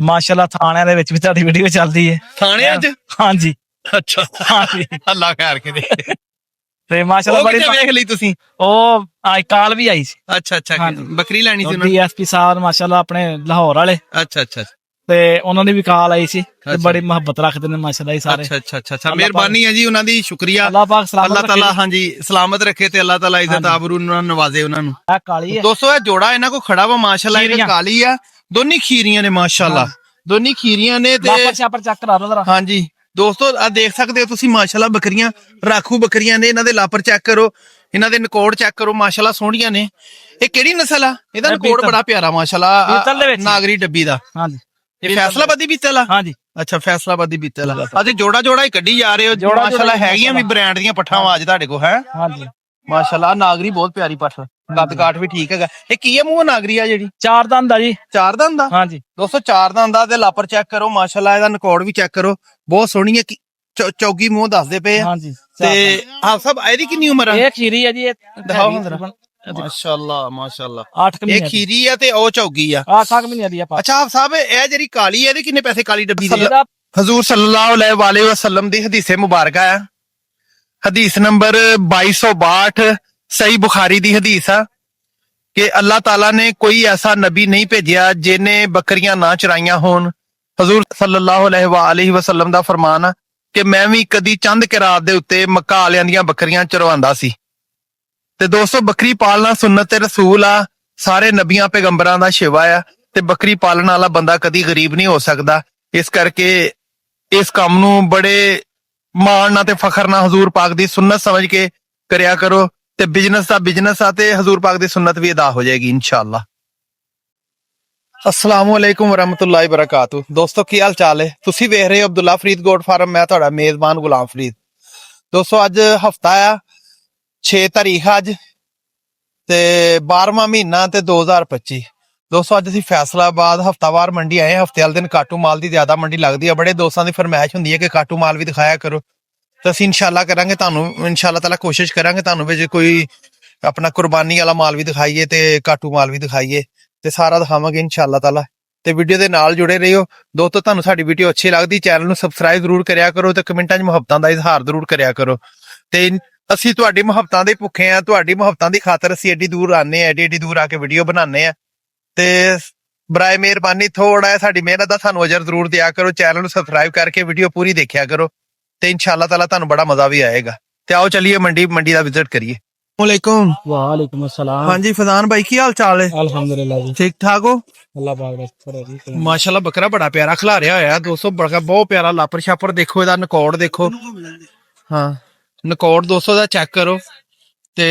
ਮਾਸ਼ਾਅੱਲਾ ਥਾਣਿਆਂ ਦੇ ਵਿੱਚ ਵੀ ਤੁਹਾਡੀ ਵੀਡੀਓ ਚੱਲਦੀ ਹੈ ਥਾਣਿਆਂ 'ਚ? ਹਾਂਜੀ ਅੱਛਾ ਹਾਂਜੀ ਅੱਲਾ ਖੈਰ ਕਰੇ। ਤੇ ਮਾਸ਼ਾਅੱਲਾ ਉਹ ਬੜੀ ਕਿੱਥੇ ਵੇਖ ਲਈ ਤੁਸੀਂ? ਉਹ ਕਾਲ ਵੀ ਆਈ ਸੀ। ਅੱਛਾ ਅੱਛਾ ਬੱਕਰੀ ਲੈਣੀ ਸੀ ਉਹਨਾਂ ਨੇ? ਡੀਐਸਪੀ ਸਾਹਿਬ ਮਾਸ਼ਾਅੱਲਾ ਆਪਣੇ ਲਾਹੌਰ ਵਾਲੇ। ਅੱਛਾ ਅੱਛਾ ਤੇ ਉਹਨਾਂ ਦੀ ਵੀ ਕਾਲ ਆਈ ਸੀ ਤੇ ਬੜੀ ਮੁਹੱਬਤ ਰੱਖਦੇ ਨੇ ਮਾਸ਼ਾਅੱਲਾ ਹੀ ਸਾਰੇ। ਅੱਛਾ ਅੱਛਾ ਅੱਛਾ ਮਿਹਰਬਾਨੀ ਹੈ ਜੀ ਉਹਨਾਂ ਦੀ, ਸ਼ੁਕਰੀਆ। ਅੱਲਾਹ ਪਾਕ ਸਲਾਮਤ ਅੱਲਾਹ ਤਾਲਾ ਰੱਖੇ। ਹਾਂਜੀ ਸਲਾਮਤ ਰੱਖੇ ਤੇ ਅੱਲਾਹ ਤਾਲਾ ਇੱਜ਼ਤ ਆਬਰੂ ਨਾਲ ਨਵਾਜ਼ੇ ਉਹਨਾਂ ਨੂੰ। ਇਹ ਕਾਲੀ ਹੈ ਦੋਸਤੋ ਇਹ ਜੋੜਾ ਇਹਨਾਂ ਕੋ ਖੜਾ ਵਾ ਮਾਸ਼ਾਅੱਲਾ, ਇੱਕ ਕਾਲੀ ਆ, ਦੋਨੀ ਖੀਰੀਆਂ ਨੇ ਮਾਸ਼ਾਅੱਲਾ, ਦੋਨੀ ਖੀਰੀਆਂ ਨੇ। ਤੇ ਲਾਪਰ ਛਾਪਰ ਚੈੱਕ ਕਰਾ ਲਓ ਜਰਾ। ਹਾਂਜੀ ਦੋਸਤੋ ਆ ਦੇਖ ਸਕਦੇ ਹੋ ਤੁਸੀਂ ਮਾਸ਼ਾਅੱਲਾ ਬੱਕਰੀਆਂ ਰਾਖੂ ਬੱਕਰੀਆਂ ਨੇ। ਇਹਨਾਂ ਦੇ ਲਾਪਰ ਚੈੱਕ ਕਰੋ, ਇਹਨਾਂ ਦੇ ਨਕੋੜ ਚੈੱਕ ਕਰੋ, ਮਾਸ਼ਾਅੱਲਾ ਸੋਹਣੀਆਂ ਨੇ। ਇਹ ਕਿਹੜੀ ਨਸਲ ਆ? ਇਹਦਾ ਨਕੋੜ ਬੜਾ ਪਿਆਰਾ ਮਾਸ਼ਾਅੱਲਾ, ਨਾਗਰੀ ਡੱਬੀ ਦਾ। ਹਾਂਜੀ ਇਹ ਫੈਸਲਾਬਾਦੀ ਬੀਤਲ ਆ? ਹਾਂਜੀ ਅੱਛਾ ਫੈਸਲਾਬਾਦੀ ਬੀਤਲ ਆ। ਅਤੇ ਜੋੜਾ ਜੋੜਾ ਹੀ ਕੱਢੀ ਜਾ ਰਹੇ ਹੋ ਮਾਸ਼ਾਅੱਲਾ। ਹੈਗੀਆਂ ਵੀ ਬ੍ਰਾਂਡ ਦੀਆਂ ਪੱਠਾਂ ਆਵਾਜ਼ ਤੁਹਾਡੇ ਕੋਲ ਹੈ? ਹਾਂਜੀ ਮਾਸ਼ਾਅੱਲਾ ਨਾਗਰੀ ਬਹੁਤ ਪਿਆਰੀ ਪੱਠ, ਕੱਦ ਕਾਠ ਵੀ ਠੀਕ ਹੈਗਾ। ਇਹ ਕੀ ਹੈ ਮੂੰਹ ਨਾਗਰੀ ਆ ਜਿਹੜੀ? 4 ਦੰਦ ਆ ਜੀ। 4 ਦੰਦ ਦਾ? ਹਾਂਜੀ ਦੋਸਤੋ 4 ਦੰਦ ਦਾ। ਤੇ ਲਾਪਰ ਚੈੱਕ ਕਰੋ ਮਾਸ਼ਾਅੱਲਾ, ਇਹਦਾ ਨਕੌੜ ਵੀ ਚੈੱਕ ਕਰੋ, ਬਹੁਤ ਸੋਹਣੀ ਹੈ। ਚੌਗੀ ਮੂੰਹ ਦੱਸਦੇ ਪਏ ਆ। ਹਾਂਜੀ ਤੇ ਆਪ ਸਭ ਇਹਦੀ ਕਿੰਨੀ ਉਮਰ ਆ? ਇਹ ਖੀਰੀ ਹੈ ਜੀ। ਦਿਖਾਓ ਮਾਸ਼ਾਅੱਲਾ ਮਾਸ਼ਾਅੱਲਾ। 8 ਮਹੀਨੇ ਇਹ ਖੀਰੀ ਆ ਤੇ ਉਹ ਚੌਗੀ ਆ। 8 ਮਹੀਨੇ ਦੀ ਆ। ਅੱਛਾ ਆਪ ਸਾਹਿਬ ਇਹ ਜਿਹੜੀ ਕਾਲੀ ਹੈ ਇਹਦੇ ਕਿੰਨੇ ਪੈਸੇ ਕਾਲੀ ਡੱਬੀ ਦੇ? ਹਜ਼ੂਰ ਸੱਲੱਲਾਹੁ ਅਲੈਹਿ ਵਸੱਲਮ ਦੀ ਹਦੀਸੇ ਮੁਬਾਰਕਾ ਆ। ਹਦੀਸ ਨੰਬਰ 2262 ਸਹੀ ਬੁਖਾਰੀ ਦੀ ਹਦੀਸ ਆ ਕਿ ਅੱਲਾਹ ਤਾਲਾ ਨੇ ਕੋਈ ਐਸਾ ਨਬੀ ਨਹੀਂ ਭੇਜਿਆ ਜਿਹਨੇ ਬੱਕਰੀਆਂ ਨਾ ਚਰਾਈਆਂ ਹੋਣ। ਹਜ਼ੂਰ ਸੱਲੱਲਾਹੁ ਅਲੈਹਿ ਵਸੱਲਮ ਦਾ ਫਰਮਾਨ ਆ ਕਿ ਮੈਂ ਵੀ ਕਦੀ ਚੰਦ ਕਿ ਰਾਤ ਦੇ ਉੱਤੇ ਮੱਕਾ ਵਾਲਿਆਂ ਦੀਆਂ ਬੱਕਰੀਆਂ ਚਰਵਾਉਂਦਾ ਸੀ। ਤੇ ਦੋਸਤੋ ਬੱਕਰੀ ਪਾਲਣਾ ਸੁਨਨਤ ਰਸੂਲ ਆ, ਸਾਰੇ ਨਬੀਆਂ ਪੈਗੰਬਰਾਂ ਦਾ ਸ਼ਿਵਾ ਆ। ਤੇ ਬੱਕਰੀ ਪਾਲਣ ਵਾਲਾ ਬੰਦਾ ਕਦੀ ਗਰੀਬ ਨਹੀਂ ਹੋ ਸਕਦਾ। ਇਸ ਕਰਕੇ ਇਸ ਕੰਮ ਨੂੰ ਬੜੇ ਮਾਣ ਨਾਲ ਤੇ ਫਖਰ ਨਾਲ ਹਜ਼ੂਰ ਪਾਕ ਦੀ ਸੁਨਨਤ ਸਮਝ ਕੇ ਕਰਿਆ ਕਰੋ। ਤੇ ਬਿਜ਼ਨਸ ਦਾ ਬਿਜ਼ਨਸ ਆ ਤੇ ਹਜ਼ੂਰ ਪਾਕ ਦੀ ਸੁਨਨਤ ਵੀ ਅਦਾ ਹੋ ਜਾਏਗੀ ਇਨਸ਼ਾਅੱਲਾ। अस्सलामु अलैकुम वरहमतुल्लाहि वबरकातुहू। दोस्तों की हाल चाल है? तुसी वेख रहे हो अब्दुल्ला फरीद गोट फार्म, मैं तुहाडा मेजबान गुलाम फरीद। दोस्तों अज हफ्ता आ 6 तारीख अज ते 12वां महीना ते 2025। दोस्तों अज असीं फैसलाबाद हफ्तावार मंडी आए। हफ्ते वाले दिन काटू माल की ज्यादा मंडी लगती है। बड़े दोस्तों की फरमाइश हुंदी है कि काटू माल भी दिखाया करो, तो असीं इंशाअल्लाह करांगे तुहानूं, इंशाअल्लाह ताला कोशिश करांगे तुहानूं विच कोई अपना कुर्बानी वाला माल भी दिखाइए ते काटू माल भी दिखाइए ਤੇ ਸਾਰਾ ਦਿਖਾਵਾਂਗੇ ਇਨਸ਼ਾਅੱਲਾ ਤਾਲਾ। ਤੇ ਵੀਡੀਓ ਦੇ ਨਾਲ ਜੁੜੇ ਰਹਿਓ ਦੋਸਤੋ। ਤੁਹਾਨੂੰ ਸਾਡੀ ਵੀਡੀਓ ਅੱਛੀ ਲੱਗਦੀ ਚੈਨਲ ਨੂੰ ਸਬਸਕ੍ਰਾਈਬ ਜ਼ਰੂਰ ਕਰਿਆ ਕਰੋ ਤੇ ਕਮੈਂਟਾਂ 'ਚ ਮੁਹੱਬਤਾਂ ਦਾ ਇਜ਼ਹਾਰ ਜ਼ਰੂਰ ਕਰਿਆ ਕਰੋ। ਤੇ ਅਸੀਂ ਤੁਹਾਡੀ ਮੁਹੱਬਤਾਂ ਦੇ ਭੁੱਖੇ ਆ, ਤੁਹਾਡੀ ਮੁਹੱਬਤਾਂ ਦੀ ਖਾਤਰ ਅਸੀਂ ਐਡੀ ਦੂਰ ਆਨੇ ਆ, ਐਡੀ ਦੂਰ ਆ ਕੇ ਵੀਡੀਓ ਬਣਾਉਂਦੇ ਆ। ਤੇ ਬਰਾਏ ਮਿਹਰਬਾਨੀ ਥੋੜਾ ਹੈ ਸਾਡੀ ਮਿਹਨਤ ਦਾ ਸਾਨੂੰ ਅਜਰ ਜ਼ਰੂਰ ਦਿਆ ਕਰੋ। ਚੈਨਲ ਨੂੰ ਸਬਸਕ੍ਰਾਈਬ ਕਰਕੇ ਵੀਡੀਓ ਪੂਰੀ ਦੇਖਿਆ ਕਰੋ ਤੇ ਇਨਸ਼ਾਅੱਲਾ ਤਾਲਾ ਤੁਹਾਨੂੰ ਬੜਾ ਮਜ਼ਾ ਵੀ ਆਏਗਾ। ਤੇ ਆਓ ਚਲਿਏ ਮੰਡੀ ਦਾ ਵਿਜ਼ਿਟ ਕਰੀਏ। वालेकुम वालेकुम अस्सलाम। हाँ जी फजान भाई की हाल चाल है? अल्हम्दुलिल्लाह जी ठीक ठाक हो? अल्लाह पाक दा शुक्र है जी। माशाल्लाह बकरा बड़ा प्यारा खिलारिया होया दोस्तों, बड़ा बहुत प्यारा लापर छापर देखो, इहदा नकौड़ देखो। हाँ नकौड़ दोस्तों दा चेक करो ते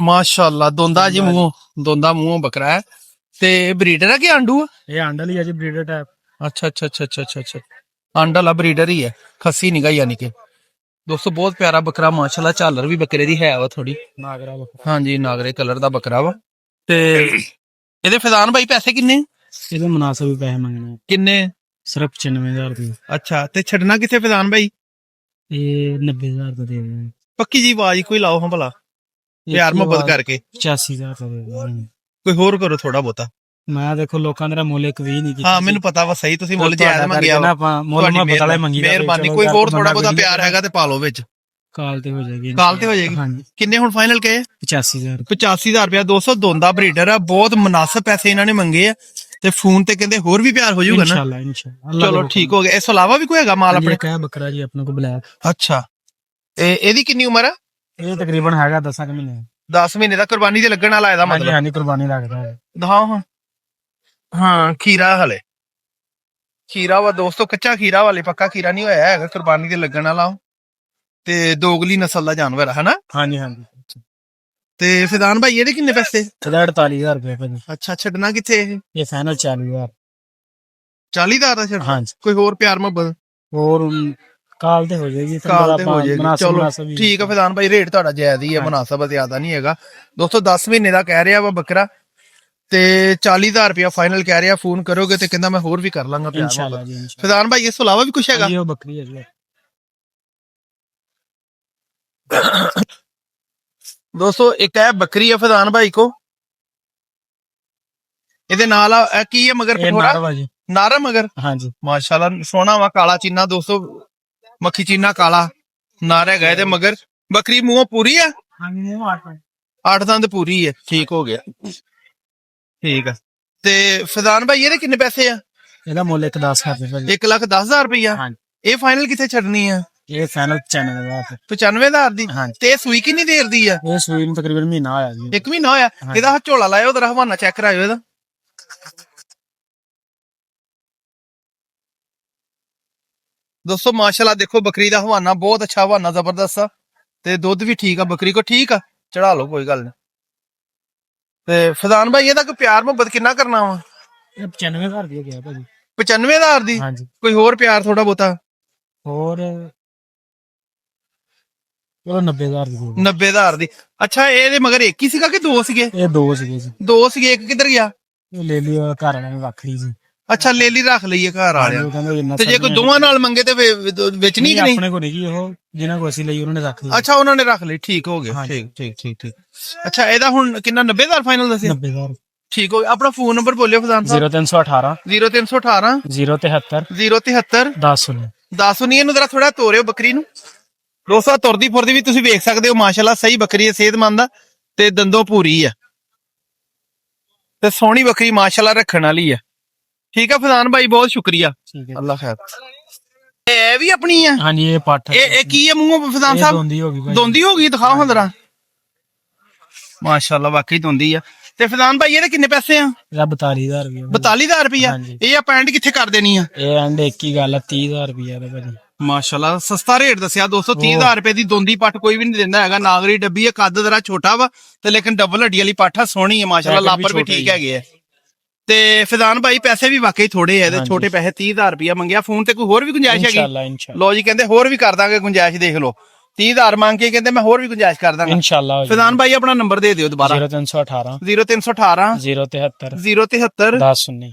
माशाल्लाह दोंदा जी मूंह बकरा है। ते ब्रीडर है कि आंडू है? ये आंडल ही है जी, ब्रीडर टाइप। अच्छा अच्छा अच्छा अच्छा अच्छा अच्छा आंडल ब्रीडर ही है, खस्सी निगा यानी कि। दोस्तों बहुत प्यारा बकरा माशाल्लाह, झालर भी बकरे दी है वा थोड़ी। नागरा बकरा। हाँ जी नागरे कलर दा बकरा वा। ते ਇਹਦੇ ਫਜ਼ਾਨ ਭਾਈ ਪੈਸੇ ਕਿੰਨੇ? ਇਹਦੇ ਮੁਨਾਸਿਬ ਪੈਸੇ ਮੰਗਣੇ। ਕਿੰਨੇ? ਸਿਰਫ 95000 ਰੁਪਏ। ਅੱਛਾ ਤੇ ਛੱਡਣਾ ਕਿੱਥੇ ਫਜ਼ਾਨ ਭਾਈ? ਇਹ 90000 ਦਾ ਦੇ ਦੇ। ਪੱਕੀ ਜੀ ਆਵਾਜ਼ ਕੋਈ ਲਾਓ ਹਾਂ ਭਲਾ, ਪਿਆਰ ਮੁਹੱਬਤ ਕਰਕੇ। 85000 ਦਾ ਦੇ ਦੇ। ਕੋਈ ਹੋਰ ਕਰੋ ਥੋੜਾ ਬਹੁਤਾ। ਮੈਂ ਦੇਖੋ ਲੋਕਾਂ ਦਾ ਮੁੱਲ ਇੱਕ ਵੀ ਨਹੀਂ ਕੀਤਾ। ਹਾਂ ਮੈਨੂੰ ਪਤਾ ਵਾ, ਸਹੀ ਤੁਸੀਂ ਮੁੱਲ ਜਾਇਜ਼ ਮੰਗਿਆ ਵਾ। ਆਪਾਂ ਮੁੱਲ ਮੁਹੱਬਤ ਵਾਲੇ ਮੰਗੀ। ਮਿਹਰਬਾਨੀ ਕੋਈ ਹੋਰ ਥੋੜਾ ਬਹੁਤਾ ਪਿਆਰ ਹੈਗਾ ਤੇ ਪਾ ਲਓ ਵਿੱਚ। ਕਾਲ ਤੇ ਹੋ ਜਾਏਗੀ। ਕਾਲ ਤੇ ਹੋ ਜਾਏਗੀ। ਹਾਂਜੀ ਕਿੰਨੇ ਹੁਣ ਫਾਈਨਲ ਕਹੇ? 85000। 85000 ਰੁਪਇਆ। 200 ਦੋਂਦਾ ਬਰੀਡਰ ਆ, ਬਹੁਤ ਮੁਨਾਸਿਬ ਪੈਸੇ ਇਹਨਾਂ ਨੇ ਮੰਗੇ ਆ ਤੇ ਫੋਨ ਤੇ ਕਹਿੰਦੇ ਹੋਰ ਵੀ ਪਿਆਰ ਹੋ ਜਾਊਗਾ ਨਾ इंशाल्लाह। ਚਲੋ ਠੀਕ ਹੋ ਗਿਆ। ਇਸ ਤੋਂ ਇਲਾਵਾ ਵੀ ਕੋਈ ਹੈਗਾ ਮਾਲ ਆਪਣੇ? ਕਾ ਬੱਕਰਾ ਜੀ ਆਪਣੇ ਕੋ ਬਲੈਕ। ਅੱਛਾ ਇਹਦੀ ਕਿੰਨੀ ਉਮਰ ਆ? ਇਹ ਤਕਰੀਬਨ ਹੈਗਾ 10 ਮਹੀਨੇ। 10 ਮਹੀਨੇ ਦਾ ਕੁਰਬਾਨੀ ਤੇ ਲੱਗਣ ਵਾਲਾ ਇਹਦਾ ਮਤਲਬ? ਹਾਂਜੀ ਕੁਰਬਾਨੀ ਲੱਗਦਾ ਹੈ। ਦਿਖਾਓ ਹਾਂ। ਹਾਂ ਖੀਰਾ ਹਲੇ ਖੀਰਾ ਵਾ ਦੋਸਤੋ, ਕੱਚਾ ਖੀਰਾ ਵਾਲੇ, ਪੱਕਾ ਖੀਰਾ ਨਹੀਂ ਹੋਇਆ ਹੈਗਾ, ਕੁਰਬਾਨੀ ਤੇ ਲੱਗਣ ਵਾਲਾ ਤੇ ਦੋਗਲੀ ਨਸਲ ਦਾ ਜਾਨਵਰ ਹੈ ਨਾ? ਹਾਂਜੀ ਹਾਂਜੀ। ਤੇ ਫਜ਼ਾਨ ਭਾਈ ਇਹਦੇ ਕਿੰਨੇ ਪੈਸੇ? 48000 ਰੁਪਏ ਭਾਜੀ। ਅੱਛਾ ਛੱਡਣਾ ਕਿੱਥੇ ਇਹ ਫਾਈਨਲ 40000। 40000 ਦਾ ਛੱਡ? ਹਾਂਜੀ। ਕੋਈ ਹੋਰ ਪਿਆਰ ਮੁਹੱਬਤ? ਹੋਰ ਕਾਲ ਤੇ ਹੋ ਜਾਏਗੀ। ਕਾਲ ਤੇ ਹੋ ਜਾਏਗੀ। ਚਲੋ ਠੀਕ ਹੈ ਫਜ਼ਾਨ ਭਾਈ, ਰੇਟ ਤੁਹਾਡਾ ਜਾਇਜ਼ ਹੀ ਹੈ, ਮੁਨਾਸਬ ਜ਼ਿਆਦਾ ਨਹੀਂ ਹੈਗਾ। ਦੋਸਤੋ 10 ਮਹੀਨੇ ਦਾ ਕਹਿ ਰਿਹਾ ਵਾ ਬੱਕਰਾ ਤੇ 40000 ਰੁਪਇਆ ਫਾਈਨਲ ਕਹਿ ਰਿਹਾ। ਫੋਨ ਕਰੋਗੇ ਤੇ ਕਹਿੰਦਾ ਮੈਂ ਹੋਰ ਵੀ ਕਰ ਲਾਂਗਾ इंशाल्लाह जी। ਫਜ਼ਾਨ ਭਾਈ ਇਸ ਤੋਂ ਇਲਾਵਾ ਵੀ ਕੁਛ ਹੈਗਾ? ਇਹ ਬੱਕਰੀ ਹੈ ਜੀ। दोस्तों एक है बकरी है फजान भाई को, ਇਹਦੇ ਨਾਲ ਇਹ ਕੀ ਹੈ ਮਗਰ ਇਹ ਕਠੋਰਾ ਨਾਰਵਾ ਜੀ। ਨਾਰਾ ਮਗਰ ਹਾਂਜੀ ਮਾਸ਼ਾਅੱਲਾ ਸੋਹਣਾ ਵਾ ਕਾਲਾ ਚੀਨਾ ਦੋਸਤੋ ਮੱਖੀ ਚੀਨਾ ਕਾਲਾ ਨਾਰ ਹੈਗਾ ਇਹਦੇ ਮਗਰ ਬੱਕਰੀ ਮੂੰਹੋਂ ਪੂਰੀ ਆ ਹਾਂਜੀ ਮੂੰਹ 8 ਦੰਦ ਪੂਰੀ ਹੈ ਠੀਕ ਹੋ ਗਿਆ ਠੀਕ ਆ ਤੇ ਫਜ਼ਾਨ ਭਾਈ ਇਹਦੇ ਕਿੰਨੇ ਪੈਸੇ ਆ ਇਹਦਾ ਮੁੱਲ 1.10 ਕਰਦੇ ਭਾਜੀ 1,10,000 ਰੁਪਇਆ ਹਾਂਜੀ ਇਹ ਫਾਈਨਲ ਕਿੱਥੇ ਛੱਡਣੀ ਆ ਇਹ ਫਾਈਨਲ ਚੈਨਲ ਦਾ 95,000 ਦੀ ਹਾਂਜੀ। ਤੇ ਇਹ ਸੂਈ ਕਿੰਨੀ ਦੇਰ ਦੀ ਆ ਇਹ ਸੂਈ ਨੂੰ ਤਕਰੀਬਨ ਮਹੀਨਾ ਹੋਇਆ ਜੀ 1 ਮਹੀਨਾ ਹੋਇਆ ਹਾਂਜੀ। ਇਹਦਾ ਝੋਲਾ ਲਾਇਓ ਉਧਰ ਹਵਾਨਾ ਚੈੱਕ ਕਰਾਇਓ ਇਹਦਾ ਦੋਸਤੋ ਮਾਸ਼ਾਅੱਲਾ ਦੇਖੋ ਬੱਕਰੀ ਦਾ ਹਵਾਨਾ ਬਹੁਤ ਅੱਛਾ ਹਵਾਨਾ ਜ਼ਬਰਦਸਤ ਆ ਤੇ ਦੁੱਧ ਵੀ ਠੀਕ ਆ ਬੱਕਰੀ ਕੋ ਠੀਕ ਆ ਚੜਾ ਲਓ ਕੋਈ ਗੱਲ ਨਹੀਂ ਤੇ ਫਜ਼ਾਨ ਭਾਈ ਇਹਦਾ ਕੋਈ ਪਿਆਰ ਮੁਹੱਬਤ ਕਿੰਨਾ ਕਰਨਾ ਵਾ ਇਹ 95,000 ਦੀ ਗਿਆ ਭਾਜੀ 95,000 ਦੀ ਹਾਂਜੀ ਕੋਈ ਹੋਰ ਪਿਆਰ ਥੋੜਾ ਬਹੁਤਾ ਹੋਰ ਚਲੋ 90,000 ਦੀ ਦੇ ਦਿਓ। 90,000 ਦੀ ਅੱਛਾ ਇਹਦੇ ਮਗਰ ਇੱਕ ਹੀ ਸੀਗਾ ਕਿ ਦੋ ਸੀਗੇ ਇਹ ਦੋ ਸੀਗੇ ਜੀ ਦੋ ਸੀਗੇ ਇੱਕ ਕਿੱਧਰ ਗਿਆ ਇਹ ਲੈ ਲਈ ਘਰ ਵਾਲਿਆਂ ਨੇ ਰੱਖ ਲਈ ਜੀ ਅੱਛਾ ਲੇਲੀ ਰੱਖ ਲਈਏ ਘਰ ਵਾਲਿਆਂ ਉਹ ਕਹਿੰਦੇ ਇੰਨਾ ਤੇ ਜੇ ਕੋਈ ਦੋਵਾਂ ਨਾਲ ਮੰਗੇ ਤੇ ਵਿੱਚ ਨਹੀਂ ਕਿ ਨਹੀਂ ਆਪਣੇ ਕੋਲ ਨਹੀਂ ਜੀ ਉਹ ਜਿਹਨਾਂ ਕੋਲ ਅਸੀਂ ਲਈ ਉਹਨਾਂ ਨੇ ਰੱਖ ਲਈ ਅੱਛਾ ਉਹਨਾਂ ਨੇ ਰੱਖ ਲਈ ਠੀਕ ਹੋ ਗਿਆ ਹਾਂਜੀ। ਠੀਕ ਅੱਛਾ ਇਹਦਾ ਹੁਣ ਕਿੰਨਾ 90,000 ਫਾਈਨਲ ਦੱਸਿਆ 90,000 ਠੀਕ ਹੋ ਗਿਆ ਆਪਣਾ ਫੋਨ ਨੰਬਰ ਬੋਲਿਓ ਫਜ਼ਾਨ ਸਾਹਿਬ 0318 0318 073 073 10 ਦੱਸ ਨਹੀਂ ਇਹਨੂੰ ਜਰਾ ਥੋੜਾ ਤੋਰਿਓ ਬੱਕਰੀ ਨੂੰ ਦੋਸਤੋ ਤੁਰਦੀ ਫੁਰਦੀ ਵੀ ਤੁਸੀਂ ਵੇਖ ਸਕਦੇ ਹੋ ਮਾਸ਼ਾਅੱਲਾ ਸਹੀ ਬੱਕਰੀ ਹੈ ਸਿਹਤਮੰਦ ਆ ਤੇ ਦੰਦੋਂ ਪੂਰੀ ਆ ਤੇ ਸੋਹਣੀ ਬੱਕਰੀ ਮਾਸ਼ਾਅੱਲਾ ਰੱਖਣ ਵਾਲੀ ਆ ਠੀਕ ਆ ਫਜ਼ਾਨ ਭਾਈ ਬਹੁਤ ਸ਼ੁਕਰੀਆ ਠੀਕ ਹੈ ਅੱਲਾ ਖੈਰ ਇਹ ਵੀ ਆਪਣੀ ਆ ਹਾਂਜੀ ਇਹ ਪੱਠ ਇਹ ਕੀ ਹੈ ਮੂੰਹੋਂ ਫਜ਼ਾਨ ਇਹ ਸਾਹਿਬ ਦੋਂਦੀ ਹੋ ਗਈ ਭਾਈ ਦੋਂਦੀ ਹੋ ਗਈ ਦਿਖਾਓ ਹਾਂ ਜਰਾ ਮਾਸ਼ਾਅੱਲਾ ਵਾਕਈ ਦੋਂਦੀ ਆ ਤੇ ਫਜ਼ਾਨ ਭਾਈ ਇਹਦੇ ਕਿੰਨੇ ਪੈਸੇ ਆ ਇਹਦਾ 42,000 ਰੁਪਏ 42,000 ਰੁਪਇਆ ਹਾਂਜੀ। ਇਹ ਆਪਾਂ ਐਂਡ ਕਿੱਥੇ ਕਰ ਦੇਣੀ ਆ ਇਹ ਐਂਡ ਇੱਕ ਹੀ ਗੱਲ ਆ 30,000 ਰੁਪਏ ਦਾ ਭਾਜੀ ਮਾਸ਼ਾਅੱਲਾ ਸਸਤਾ ਰੇਟ ਦੱਸਿਆ 230,000 ਰੁਪਏ ਦੀ ਦੋਂਦੀ ਪੱਠ ਕੋਈ ਵੀ ਨਹੀਂ ਦਿੰਦਾ ਹੈਗਾ ਨਾਗਰੀ ਡੱਬੀ ਹੈ ਕੱਦ ਜ਼ਰਾ ਛੋਟਾ ਵਾ ਤੇ ਲੇਕਿਨ ਡਬਲ ਹੱਡੀ ਵਾਲੀ ਪੱਠ ਆ ਸੋਹਣੀ ਹੈ ਮਾਸ਼ਾਅੱਲਾ ਪੈਕਟ ਵੀ ਲਾਪਰ ਵੀ ਛੋਟੇ ਠੀਕ ਹੀ। ਹੈਗੇ ਆ ਤੇ ਫਜ਼ਾਨ ਭਾਈ ਪੈਸੇ ਵੀ ਵਾਕਈ ਥੋੜੇ ਆ ਇਹਦੇ ਹਾਂਜੀ। ਛੋਟੇ ਪੈਸੇ 30,000 ਰੁਪਇਆ ਮੰਗਿਆ ਫੋਨ ਤੇ ਕੋਈ ਹੋਰ ਵੀ ਗੁੰਜਾਇਸ਼ ਹੈਗੀ ਇਨਸ਼ਾਅੱਲਾ ਲੋ ਜੀ ਕਹਿੰਦੇ ਹੋਰ ਵੀ ਕਰ ਦਾਂਗੇ ਗੁੰਜਾਇਸ਼ ਦੇਖ ਲਓ 30,000 ਮੰਗ ਕੇ ਕਹਿੰਦੇ ਮੈਂ ਹੋਰ ਵੀ ਗੁੰਜਾਇਸ਼ ਕਰ ਦਾਂਗਾ ਇਨਸ਼ਾਅੱਲਾ ਫਜ਼ਾਨ ਭਾਈ ਆਪਣਾ ਨੰਬਰ ਦੇ ਦਿਓ ਦੁਬਾਰਾ 0318 0318 073 073 10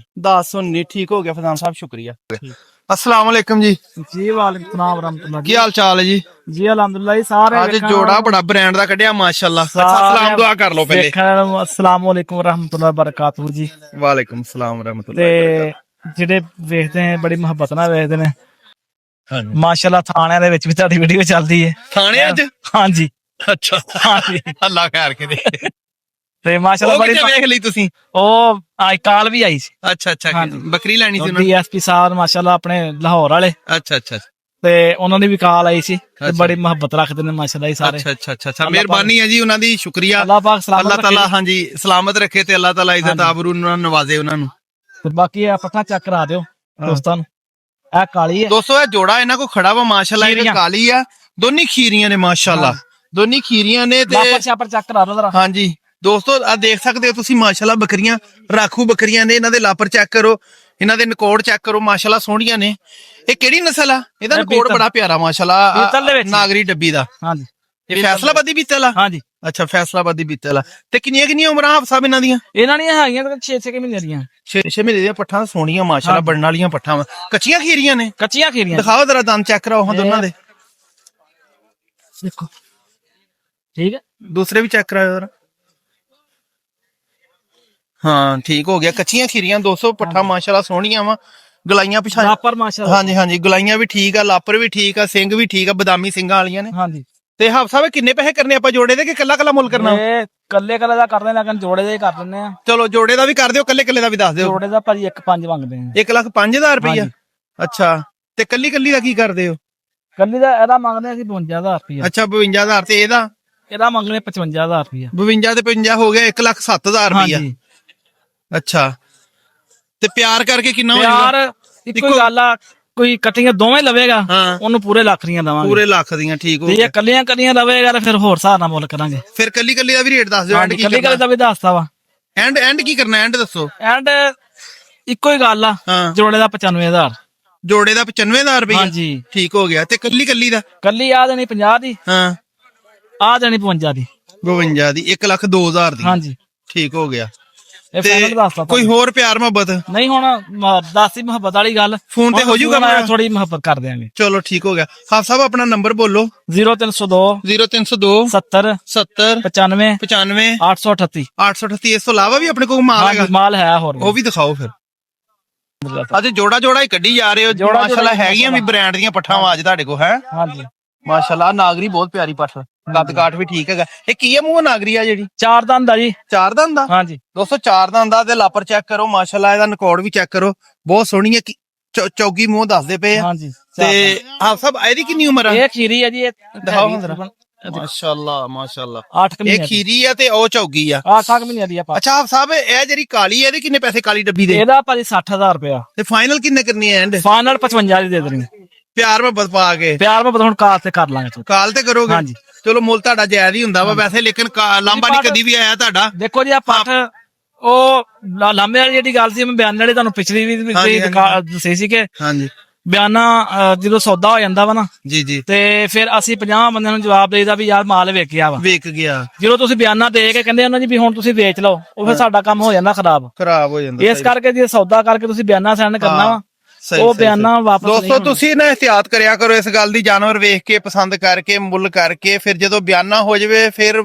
1019 ਠੀਕ ਹੋ ਗਿਆ ਫਜ਼ਾਨ ਸਾਹਿਬ ਸ਼ੁਕਰੀਆ अस्सलाम वालेकुम जी ਜੀ ਵਾਲੇਕੁਮ ਸਲਾਮ ਰਹਿਮਤੁਲਾਹ ਕੀ ਹਾਲ ਚਾਲ ਹੈ ਜੀ ਜੀ ਅਲਹਮਦੁਲਿਲਾ ਜੀ ਸਾਰੇ ਅੱਜ ਜੋੜਾ ਬੜਾ ਬ੍ਰਾਂਡ ਦਾ ਕੱਢਿਆ ਮਾਸ਼ਾਅੱਲਾ ਅੱਛਾ ਸਲਾਮ ਦੁਆ ਕਰ ਲਓ ਪਹਿਲੇ ਦੇਖਣ ਅਸਲਾਮ ਵਾਲੇਕੁਮ ਰਹਿਮਤੁਲਾਹ ਬਰਕਾਤਹੂ ਜੀ ਵਾਲੇਕੁਮ ਸਲਾਮ ਰਹਿਮਤੁल्लाह ਤੇ ਜਿਹੜੇ ਵੇਖਦੇ ਆ ਬੜੀ ਮੁਹੱਬਤ ਨਾਲ ਵੇਖਦੇ ਨੇ ਹਾਂਜੀ ਮਾਸ਼ਾਅੱਲਾ ਥਾਣਿਆਂ ਦੇ ਵਿੱਚ ਵੀ ਤੁਹਾਡੀ ਵੀਡੀਓ ਚੱਲਦੀ ਹੈ ਥਾਣੇ ਅੱਜ ਹਾਂਜੀ ਅੱਛਾ ਹਾਂਜੀ ਅੱਲਾ ਖੈਰ ਕਰੇ ਤੇ ਮਾਸ਼ਾਅੱਲਾ ਉਹ ਬੜੀ ਕਿੱਥੇ ਵੇਖ ਲਈ ਤੁਸੀਂ ਉਹ ਆਈ ਕਾਲ ਵੀ ਆਈ ਸੀ ਅੱਛਾ ਅੱਛਾ ਹਾਂਜੀ। ਬੱਕਰੀ ਲੈਣੀ ਸੀ ਉਹਨਾਂ ਨੇ ਡੀਐਸਪੀ ਸਾਹਿਬ ਮਾਸ਼ਾਅੱਲਾ ਆਪਣੇ ਲਾਹੌਰ ਵਾਲੇ ਅੱਛਾ ਅੱਛਾ ਤੇ ਉਹਨਾਂ ਦੀ ਵੀ ਕਾਲ ਆਈ ਸੀ ਤੇ ਅੱਛਾ। ਬੜੀ ਮੁਹੱਬਤ ਰੱਖਦੇ ਨੇ ਮਾਸ਼ਾਅੱਲਾ ਜੀ ਸਾਰੇ ਅੱਛਾ ਅੱਛਾ ਮਿਹਰਬਾਨੀ ਹੈ ਜੀ ਉਹਨਾਂ ਦੀ ਸ਼ੁਕਰੀਆ ਅੱਲਾਹ ਪਾਕ ਸਲਾਮਤ ਅੱਲਾਹ ਤਾਲਾ ਰੱਖੇ। ਹਾਂਜੀ ਸਲਾਮਤ ਰੱਖੇ ਤੇ ਅੱਲਾਹ ਤਾਲਾ ਇੱਜ਼ਤ ਆਬਰੂ ਨਾਲ ਨਵਾਜ਼ੇ ਉਹਨਾਂ ਨੂੰ ਤੇ ਬਾਕੀ ਇਹ ਪੱਠਾ ਚੈੱਕ ਕਰਾ ਦਿਓ ਦੋਸਤਾਂ ਨੂੰ ਇਹ ਕਾਲੀ ਹੈ ਦੋਸਤੋ ਇਹ ਜੋੜਾ ਇਹਨਾਂ ਕੋ ਖੜਾ ਵਾ ਮਾਸ਼ਾਅੱਲਾ ਇਹ ਖੀਰੀਆਂ। ਕਾਲੀ ਆ ਦੋਨੀ ਖੀਰੀਆਂ ਨੇ ਮਾਸ਼ਾਅੱਲਾ ਦੋਨੀ ਖੀਰੀਆਂ ਨੇ ਤੇ ਲਾਪਰ ਛਾਪਰ ਚੈੱਕ ਕਰਾ ਦਿਓ ਜਰਾ ਹਾਂਜੀ ਦੋਸਤੋ ਆ ਦੇਖ ਸਕਦੇ ਹੋ ਤੁਸੀਂ ਮਾਸ਼ਾਅੱਲਾ ਬੱਕਰੀਆਂ ਰਾਖੂ ਬੱਕਰੀਆਂ ਨੇ ਇਹਨਾਂ ਦੇ ਲਾਪਰ ਚੈੱਕ ਕਰੋ ਇਹਨਾਂ ਦੇ ਨਕੋੜ ਚੈੱਕ ਕਰੋ ਮਾਸ਼ਾਅੱਲਾ ਸੋਹਣੀਆਂ ਨੇ ਇਹ ਕਿਹੜੀ ਨਸਲ ਆ ਇਹਦਾ ਇਹ ਨਕੋੜ ਬੀਤਲ। ਬੜਾ ਪਿਆਰਾ ਮਾਸ਼ਾਅੱਲਾ ਬੀਤਲ ਦੇ ਵਿੱਚ। ਨਾਗਰੀ ਡੱਬੀ ਦਾ ਹਾਂਜੀ ਇਹ ਫੈਸਲਾਬਾਦੀ ਬੀਤਲ ਆ ਹਾਂਜੀ ਅੱਛਾ ਫੈਸਲਾਬਾਦੀ ਬੀਤਲ ਆ ਤੇ ਕਿੰਨੀਆਂ ਕਿੰਨੀਆਂ ਉਮਰਾਂ ਹਫਸਾ ਇਹਨਾਂ ਦੀਆਂ ਇਹਨਾਂ ਦੀਆਂ ਹੈਗੀਆਂ ਤਾਂ 6-6 ਮਹੀਨੇ ਦੀਆਂ 6 ਮਹੀਨੇ ਦੀਆਂ ਪੱਠਾਂ ਸੋਹਣੀਆਂ ਮਾਸ਼ਾਅੱਲਾ ਹਾਂਜੀ। ਬਣਨ ਵਾਲੀਆਂ ਪੱਠਾਂ ਵਾ ਕੱਚੀਆਂ ਖੀਰੀਆਂ ਨੇ ਕੱਚੀਆਂ ਖੀਰੀਆਂ ਦਿਖਾਓ ਜਰਾ ਦੰਦ ਚੈੱਕ ਕਰਾਓ ਹਾਂ ਦੋਨਾਂ ਦੇ ਦੇਖੋ ਠੀਕ ਹੈ ਦੂਸਰੇ ਵੀ ਚੈੱਕ ਕਰਾਓ ਜਰਾ ਹਾਂ ਠੀਕ ਹੋ ਗਿਆ ਕੱਚੀਆਂ ਖੀਰੀਆਂ 200 ਪੱਠਾ ਮਾਸ਼ਾਅੱਲਾ ਸੋਹਣੀਆਂ ਵਾ ਗਲਾਈਆਂ ਪਿਛਾ ਲਾਪਰ ਮਾਸ਼ਾਅੱਲਾ ਹਾਂਜੀ ਹਾਂਜੀ ਗਲਾਈਆਂ ਵੀ ਠੀਕ ਆ ਲਾਪਰ ਵੀ ਠੀਕ ਆ ਸਿੰਘ ਵੀ ਠੀਕ ਆ ਬਦਾਮੀ ਸਿੰਘਾਂ ਵਾਲੀਆਂ ਨੇ ਹਾਂਜੀ ਤੇ ਹਫਸਾ ਵੇ ਕਿੰਨੇ ਪੈਸੇ ਕਰਨੇ ਆਪਾਂ ਜੋੜੇ ਦੇ ਕਿ ਕੱਲਾ ਕੱਲਾ ਮੁੱਲ ਕਰਨਾ ਇਹ ਕੱਲੇ ਕੱਲੇ ਦਾ ਕਰਦੇ ਲੇਕਿਨ ਜੋੜੇ ਦੇ ਹੀ ਕਰ ਦਿੰਦੇ ਆ ਚਲੋ ਜੋੜੇ ਦਾ ਵੀ ਕਰ ਦਿਓ ਕੱਲੇ ਕੱਲੇ ਦਾ ਵੀ ਦੱਸ ਦਿਓ ਜੋੜੇ ਦਾ ਭਾਜੀ 1.5 ਮੰਗਦੇ ਆ 1,05,000 ਰੁਪਇਆ ਹਾਂਜੀ। ਅੱਛਾ ਤੇ ਕੱਲੀ ਕੱਲੀ ਦਾ ਕੀ ਕਰਦੇ ਹੋ ਕੱਲੀ ਦਾ ਇਹਦਾ ਮੰਗਦੇ ਅਸੀਂ 52000 ਰੁਪਇਆ ਅੱਛਾ 52,000 ਤੇ ਇਹਦਾ ਇਹਦਾ ਮੰਗਣੇ 55000 ਰੁਪਇਆ 52 ਤੇ 50 ਹੋ ਗਿਆ 1,07,000 ਰੁਪਇਆ ਹਾਂਜੀ ਅੱਛਾ ਤੇ ਪਿਆਰ ਕਰਕੇ ਕਿੰਨਾ ਹੋ ਜਾਊਗਾ ਯਾਰ ਇੱਕੋ ਹੀ ਗੱਲ ਆ ਕੋਈ ਕਟਿੰਗ ਦੋਵੇਂ ਲਵੇਗਾ ਹਾਂ ਉਹਨੂੰ ਪੂਰੇ ਲੱਖ ਦੀਆਂ ਦਵਾਂਗੇ ਪੂਰੇ ਲੱਖ ਦੀਆਂ ਠੀਕ ਹੋ ਤੇ ਗਿਆ ਜੇ ਕੱਲੀਆਂ ਕੱਲੀਆਂ ਲਵੇਗਾ ਤਾਂ ਫਿਰ ਹੋਰ ਹਿਸਾਬ ਨਾਲ ਮੁੱਲ ਕਰਾਂਗੇ ਫਿਰ ਕੱਲੀ ਕੱਲੀ ਦਾ ਵੀ ਰੇਟ ਦੱਸ ਦਿਓ ਐਂਡ ਹਾਂਜੀ ਕੀ ਕੱਲੀ ਕੱਲੀ ਕਰਨਾ ਦਾ ਵੀ ਦੱਸਦਾ ਵਾ ਐਂਡ ਕੀ ਕਰਨਾ ਐਂਡ ਦੱਸੋ ਐਂਡ ਇੱਕੋ ਹੀ ਗੱਲ ਆ ਹਾਂ ਜੋੜੇ ਦਾ 95000 ਜੋੜੇ ਦਾ 95,000 ਰੁਪਇਆ ਹਾਂਜੀ ਠੀਕ ਹੋ ਗਿਆ ਤੇ ਕੱਲੀ ਕੱਲੀ ਦਾ ਕੱਲੀ ਆ ਦੇਣੀ 50 ਦੀ ਹਾਂ ਆ ਦੇਣੀ 52 ਦੀ 52 ਦੀ 1,02,000 ਦੀ ਹਾਂਜੀ ਠੀਕ ਹੋ ਗਿਆ ਇਹ ਤੇ ਫਾਈਨਲ ਦੱਸਤਾ ਕੋਈ ਹੋਰ ਪਿਆਰ ਮੁਹੱਬਤ ਨਹੀਂ ਹੁਣ ਦੱਸੀ ਮੁਹੱਬਤ ਵਾਲੀ ਗੱਲ ਫੋਨ ਤੇ ਹੋ ਜਾਊਗਾ ਥੋੜੀ ਮੁਹੱਬਤ ਕਰ ਦਿਆਂਗੇ। ਚਲੋ ਠੀਕ ਹੋ ਗਿਆ। ਹਾਫ ਸਾਹਿਬ ਆਪਣਾ ਨੰਬਰ ਬੋਲੋ। 0302 0302 70 70 95 95 838 838। ਇਸ ਤੋਂ ਇਲਾਵਾ ਵੀ ਆਪਣੇ ਕੋਲ ਮਾਲ ਹੈਗਾ? ਮਾਲ ਹੈ ਹੋਰ ਉਹ ਵੀ ਦਿਖਾਓ ਫਿਰ। ਅੱਜ ਜੋੜਾ ਹੀ ਕੱਢੀ ਜਾ ਰਹੇ ਹੋ ਮਾਸ਼ਾਅੱਲਾ। ਹੈਗੀਆਂ ਵੀ ਬ੍ਰਾਂਡ ਦੀਆਂ ਪੱਠਾਂ ਅੱਜ ਤੁਹਾਡੇ ਕੋਲ ਹੈ? ਹਾਂਜੀ ਮਾਸ਼ਾਅੱਲਾ। ਨਾਗਰੀ ਬਹੁਤ ਪਿਆਰੀ ਪੱਠ, ਕੱਦ ਕਾਠ ਵੀ ਠੀਕ ਹੈਗਾ। ਇਹ ਕੀ ਹੈ ਮੂੰਹ ਨਾਗਰੀ ਆ ਜਿਹੜੀ? 4 ਦੰਦ ਆ ਜੀ। 4 ਦੰਦ ਦਾ? ਹਾਂਜੀ ਦੋਸਤੋ 4 ਦੰਦ ਦਾ ਤੇ ਲਾਪਰ ਚੈੱਕ ਕਰੋ ਮਾਸ਼ਾਅੱਲਾ। ਇਹਦਾ ਨਕੌੜ ਵੀ ਚੈੱਕ ਕਰੋ, ਬਹੁਤ ਸੋਹਣੀ ਹੈ। ਚੌਗੀ ਮੂੰਹ ਦੱਸਦੇ ਪਏ ਆ। ਹਾਂਜੀ ਤੇ ਆਪ ਸਭ ਇਹਦੀ ਕਿੰਨੀ ਉਮਰ ਆ? ਇਹ ਖੀਰੀ ਹੈ ਜੀ। ਇਹ ਦਿਖਾਓ ਜ਼ਰਾ। ਮਾਸ਼ਾਅੱਲਾ ਮਾਸ਼ਾਅੱਲਾ। 8 ਮਹੀਨੇ ਇਹ ਖੀਰੀ ਆ ਤੇ ਉਹ ਚੌਗੀ ਆ। 8 ਮਹੀਨੇ ਦੀ ਆ। ਅੱਛਾ ਆਪ ਸਾਹਿਬ ਇਹ ਜਿਹੜੀ ਕਾਲੀ ਹੈ ਇਹਦੇ ਕਿੰਨੇ ਪੈਸੇ ਕਾਲੀ ਡੱਬੀ ਦੇ? ਇਹਦਾ ਭਾਜੀ 60000 ਰੁਪਇਆ। ਤੇ ਫਾਈਨਲ ਕਿੰਨੇ ਕਰਨੀ ਹੈ ਐਂਡ? ਫਾਈਨਲ 55 ਦੀ ਦੇ ਦੇਣੀ। ਪਿਆਰ ਮੁਹੱਬਤ ਪਾ ਕੇ ਪਿਆਰ ਮੈਂ ਹੁਣ ਕਾਰ ਤੇ ਕਰ ਲਾਂਗੇ। ਕਾਲ ਤੇ ਕਰੋਗੇ? ਹਾਂਜੀ ਚਲੋ ਮੁੱਲ ਤੁਹਾਡਾ ਜਾਇਜ਼ ਹੀ ਹੁੰਦਾ ਵਾ ਵੈਸੇ, ਲੇਕਿਨ ਲਾਂਬਾ ਨਹੀਂ ਕਦੀ ਵੀ ਆਇਆ ਤੁਹਾਡਾ। ਦੇਖੋ ਜੀ ਆ ਪੱਠ ਉਹ ਲਾਂਬੇ ਵਾਲੀ ਜਿਹੜੀ ਗੱਲ ਸੀ ਮੈਂ ਬਿਆਨ ਵਾਲੇ ਤੁਹਾਨੂੰ ਪਿਛਲੀ ਵੀ ਦੱਸੀ ਸੀ ਕਿ ਹਾਂਜੀ ਬਿਆਨਾ ਜਦੋਂ ਸੌਦਾ ਹੋ ਜਾਂਦਾ ਵਾ ਨਾ ਜੀ ਜੀ ਤੇ ਫਿਰ ਅਸੀਂ 50 ਬੰਦਿਆਂ ਨੂੰ ਜਵਾਬ ਦੇਈਦਾ ਵੀ ਯਾਰ ਮਾਲ ਵੇਚਿਆ ਵਾ। ਵੇਚ ਗਿਆ। ਜਦੋਂ ਤੁਸੀਂ ਬਿਆਨਾ ਦੇ ਕੇ ਕਹਿੰਦੇ ਉਹਨਾਂ ਜੀ ਵੀ ਹੁਣ ਤੁਸੀਂ ਵੇਚ ਲਓ, ਉਹ ਫਿਰ ਸਾਡਾ ਕੰਮ ਹੋ ਜਾਂਦਾ ਖਰਾਬ ਹੋ ਜਾਂਦਾ। ਇਸ ਕਰਕੇ ਜੇ ਸੌਦਾ ਕਰਕੇ ਤੁਸੀਂ ਬਿਆਨਾ ਸੈਂਡ ਕਰਨਾ ਵਾ ਸਹੀ, ਉਹ ਸਹੀ, ਬਿਆਨਾ ਵਾਪਸ ਨਹੀਂ ਦੋਸਤੋ ਤੁਸੀਂ ਨਾ ਇhtiyat ਕਰਿਆ ਕਰੋ ਇਸ ਗੱਲ ਦੀ। ਜਾਨਵਰ ਵੇਖ ਕੇ ਪਸੰਦ ਕਰਕੇ ਮੁੱਲ ਕਰਕੇ ਫਿਰ ਜਦੋਂ ਬਿਆਨਾ ਹੋ ਜਾਵੇ ਫਿਰ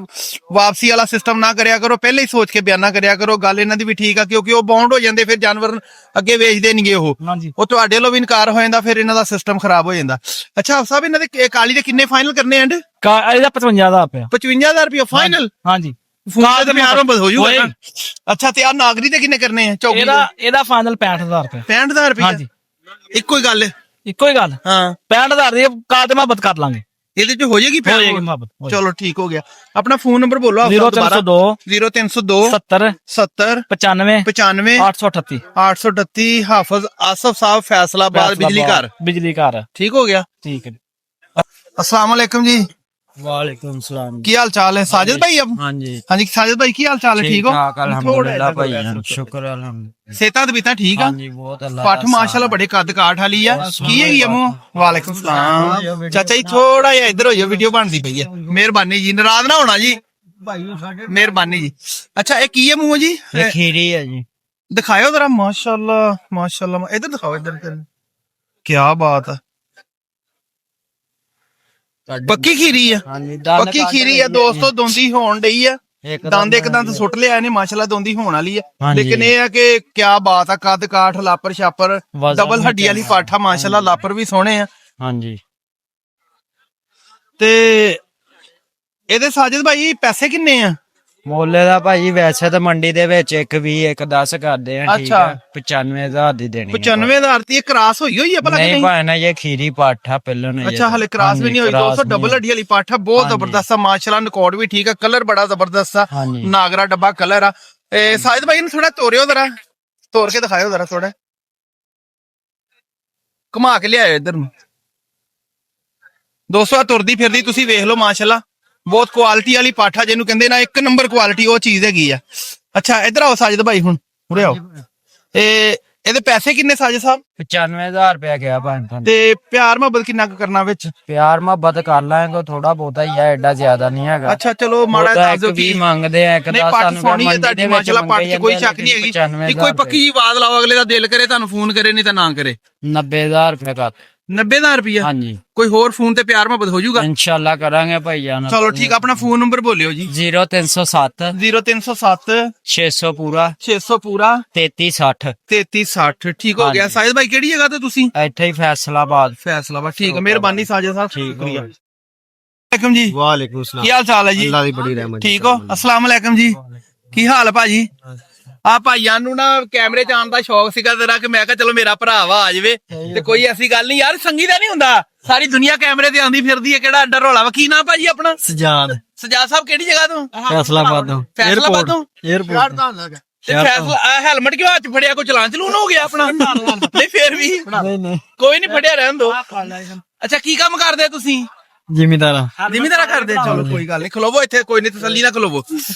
ਵਾਪਸੀ ਵਾਲਾ ਸਿਸਟਮ ਨਾ ਕਰਿਆ ਕਰੋ। ਪਹਿਲੇ ਹੀ ਸੋਚ ਕੇ ਬਿਆਨਾ ਕਰਿਆ ਕਰੋ। ਗੱਲ ਇਹਨਾਂ ਦੀ ਵੀ ਠੀਕ ਆ ਕਿਉਂਕਿ ਉਹ ਬੌਂਡ ਹੋ ਜਾਂਦੇ ਫਿਰ ਜਾਨਵਰ ਅੱਗੇ ਵੇਚਦੇ ਨਹੀਂਗੇ। ਹਾਂਜੀ ਉਹ ਤੁਹਾਡੇ ਵੱਲੋਂ ਵੀ ਇਨਕਾਰ ਹੋ ਜਾਂਦਾ, ਫਿਰ ਇਹਨਾਂ ਦਾ ਸਿਸਟਮ ਖਰਾਬ ਹੋ ਜਾਂਦਾ। ਅੱਛਾ ਸਾਹਿਬ ਇਹਨਾਂ ਦੇ ਕਾਲੀ ਦੇ ਕਿੰਨੇ ਫਾਈਨਲ ਕਰਨੇ ਐਂਡ? ਇਹਦਾ 55000 ਰੁਪਇਆ। 55000 ਰੁਪਇਆ ਫਾਈਨਲ? ਹਾਂਜੀ ਫੋਨ ਤੇ ਪਿਆਰ ਮੁਹੱਬਤ ਹੋ ਜਾਊਗਾ। ਅੱਛਾ ਤੇ ਆ ਨਾਗਰੀ ਦੇ ਕਿੰਨੇ ਕਰਨੇ ਆ ਚੌਕੀ? ਇਹਦਾ ਫਾਈਨਲ 65000 ਰੁਪਇਆ। 65000 ਰੁਪਇਆ? ਹਾਂਜੀ ਇੱਕੋ ਹੀ ਗੱਲ ਹੈ। ਇੱਕੋ ਹੀ ਗੱਲ। ਹਾਂ 65000 ਦੀ ਕਾਰ ਤੇ ਮੁਹੱਬਤ ਕਰ ਲਾਂਗੇ। ਇਹਦੇ ਚ ਹੋ ਜਾਏਗੀ ਹੋ ਜਾਏਗੀ ਮੁਹੱਬਤ। ਚਲੋ ਠੀਕ ਹੋ ਗਿਆ। ਆਪਣਾ ਫੋਨ ਨੰਬਰ ਬੋਲੋ। 0302 0302 70 70 95 95 838 838। ਹਾਫਿਜ਼ ਆਸਫ ਸਾਹਿਬ ਫੈਸਲਾਬਾਦ ਬਿਜਲੀ ਘਰ। ਬਿਜਲੀ ਘਰ ਠੀਕ ਹੋ ਗਿਆ। ਠੀਕ ਹੈ। अस्सलाम वालेकुम जी। वालेकुम सलाम। की हाल चाल है साजिद भाई? अब हाँ जी हाँ जी साजिद भाई की हाल चाल है? ठीक हो? अल्हम्दुलिल्लाह भाई शुक्र अल्हम्दुलिल्लाह। सेहत बीता ठीक हाँ है? जी बहुत अल्लाह पठ माशाल्लाह बड़े कद काठ वाली है। की है ये मुंह? वालेकुम सलाम। चाचा जी थोड़ा जिहा इधर हो जाओ, वीडियो बनती पई है। मेहरबानी जी, नाराज ना होना जी, मेहरबानी जी। अच्छा ये की है मुंह जी? ये खीरी है जी। दिखाओ जरा। माशाल्लाह माशाल्लाह। इधर दिखाओ, इधर। क्या बात है। पक्की खीरी है? हाँ जी पक्की खीरी है दोस्तों। दोंदी होण डई है। दंद एक दंद सुट लिया ने माशाल्लाह, दोंदी होण वाली है। हाँ लेकिन ये है कि क्या बात है, कद काठ लापर छापर डबल हड्डी वाली पाठा माशाल्लाह। लापर भी सोहने हैं। हाँ जी ते ਇਹਦੇ ਸਾजिद ਭਾਈ ਪੈਸੇ ਕਿੰਨੇ ਆ? मोले दा भाई वैसे तो मंडी दे विच 120 110 करदे हैं। ठीक अच्छा। है 95000 दी देनी है। 95000 ती क्रास होई है भला कि नहीं नहीं? भाई ना ये खीरी पाठा पहले नहीं। अच्छा हले क्रास भी नहीं हुई दोस्तों। डबल हड्डी वाली पाठा बहुत जबरदस्त है माशाल्लाह। नकौड़ भी ठीक है, कलर बड़ा जबरदस्त है। हाँ जी नागरा डब्बा कलर है। साजिद भाई ने थोड़ा तोड़ियो जरा, तोड़ के दिखाओ जरा थोड़ा, घुमा के लियाओ इधर। दोस्तों तुरदी फिरदी तुसी वेख लो माशाल्लाह। बहुत क्वालिटी वाली पाठा जिन्हों कहते ना एक नंबर क्वालिटी वो चीज हैगी है। अच्छा इधर आओ साजिद भाई, हुण उरे आओ। ਇਹਦੇ ਪੈਸੇ ਕਿੰਨੇ ਸਾजिद साहब? 95000 रुपया गया भाई। ਤੇ ਪਿਆਰ ਮੁਹੱਬਤ ਕਿੰਨਾ ਕੁ ਕਰਨਾ ਵਿੱਚ? प्यार मोहब्बत कर लाएंगे थोड़ा बहुत ही है, एडा ज्यादा नहीं है। ਅੱਛਾ ਚਲੋ ਮਾੜਾ ਉਹਦਾ ਦੱਸ ਦਿਓ ਇੱਕ ਕੀ ਵੀ ਮੰਗਦੇ ਆ, ਇੱਕ ਨਹੀਂ ਦਸ ਪੱਟ ਸਾਨੂੰ ਸੋਹਣੀ ਹੈ ਮੰਡੀ ਤੁਹਾਡੀ ਦੇ ਵਿੱਚ ਮਾਸ਼ਾਅੱਲਾ। ਪੱਟ ਚ ਕੋਈ ਸ਼ੱਕ ਨਹੀਂ ਹੈਗੀ। ਇਹ ਕੋਈ ਪੱਕੀ ਜੀ ਆਵਾਜ਼ ਲਾਓ, ਅਗਲੇ ਦਾ ਦਿਲ ਕਰੇ ਤੁਹਾਨੂੰ ਫੋਨ ਕਰੇ, ਨਹੀਂ ਤਾਂ ਨਾ ਕਰੇ। 90000 रुपये का। 90000 ਰੁਪਇਆ? हाँ जी ਕੋਈ ਹੋਰ ਫੋਨ ਤੇ ਪਿਆਰ ਮੁਹੱਬਤ ਹੋ ਜਾਊਗਾ? इंशाल्लाह करांगे भाई जान। ਚਲੋ ਠੀਕ। ਆਪਣਾ ਫੋਨ ਨੰਬਰ ਬੋਲਿਓ ਜੀ। 0307 0307 600 पूरा 600 ਪੂਰਾ 3360। 3360। ਠੀਕ ਹੋ ਗਿਆ। ਹਾਂਜੀ। ਸਾजिद ਭਾਈ ਕਿਹੜੀ ਜਗ੍ਹਾ ਤੇ ਤੁਸੀਂ? ਇੱਥੇ ਹੀ ਫੈਸਲਾਬਾਦ। ਫੈਸਲਾਬਾਦ। ਠੀਕ ਹੈ, ਮਿਹਰਬਾਨੀ ਸਾजिद ਸਾਹਿਬ, ਠੀਕ ਹੋ ਸ਼ੁਕਰੀਆ। ਵਾਲੇਕੁਮ ਜੀ। वालेकुम सलाम। ਕੀ ਹਾਲ ਚਾਲ ਹੈ ਜੀ? अल्लाह दी बड़ी रहमत। ਠੀਕ ਹੋ? अस्सलाम वालेकुम ਜੀ। ਕੀ ਹਾਲ ਹੈ ਭਾਜੀ? ਆ ਭਾਈਆਂ ਨੂੰ ਨਾ ਕੈਮਰੇ ਚ ਆਉਣ ਦਾ ਸ਼ੌਕ ਸੀਗਾ ਜ਼ਰਾ, ਕਿ ਮੈਂ ਕਿਹਾ ਚਲੋ ਮੇਰਾ ਭਰਾ ਵਾ ਆ ਜਾਵੇ ਤੇ ਕੋਈ ਐਸੀ ਗੱਲ ਨਹੀਂ ਯਾਰ, ਸੰਗੀ ਦਾ ਨਹੀਂ ਹੁੰਦਾ। ਸਾਰੀ ਦੁਨੀਆ ਕੈਮਰੇ ਤੇ ਆਉਂਦੀ ਫਿਰਦੀ ਹੈ, ਕਿਹੜਾ ਅੱਡਾ ਰੌਲਾ ਵਾ? ਕੀ ਨਾਮ ਭਾਜੀ ਆਪਣਾ? सजाद ਸਜਾਦ ਸਾਹਿਬ ਕਿਹੜੀ ਜਗ੍ਹਾ ਤੋਂ? फैसलाबाद तो ਫੈਸਲਾਬਾਦ ਤੋਂ। एयरपोर्ट ਤੇ ਫੈਸਲਾ ਹੈਲਮਟ ਕਿਉਂ ਹੱਥ 'ਚ ਫੜਿਆ? ਕੋਈ ਚਲਾਨ ਚਲੂਨ ਹੋ ਗਿਆ ਆਪਣਾ? ਨਹੀਂ ਫੇਰ ਵੀ नहीं नहीं ਕੋਈ ਨਹੀਂ, ਫੜਿਆ ਰਹਿਣ ਦੋ। ਅੱਛਾ ਕੀ ਕੰਮ ਕਰਦੇ ਤੁਸੀਂ? जिम्मेदारा ਜ਼ਿਮੀਂਦਾਰਾ ਕਰਦੇ? ਚਲੋ ਕੋਈ ਗੱਲ ਨਹੀਂ, ਖਲੋਵੋ ਇੱਥੇ, ਕੋਈ ਨਹੀਂ, ਤਸੱਲੀ ਨਾਲ ਖਲੋਵੋ।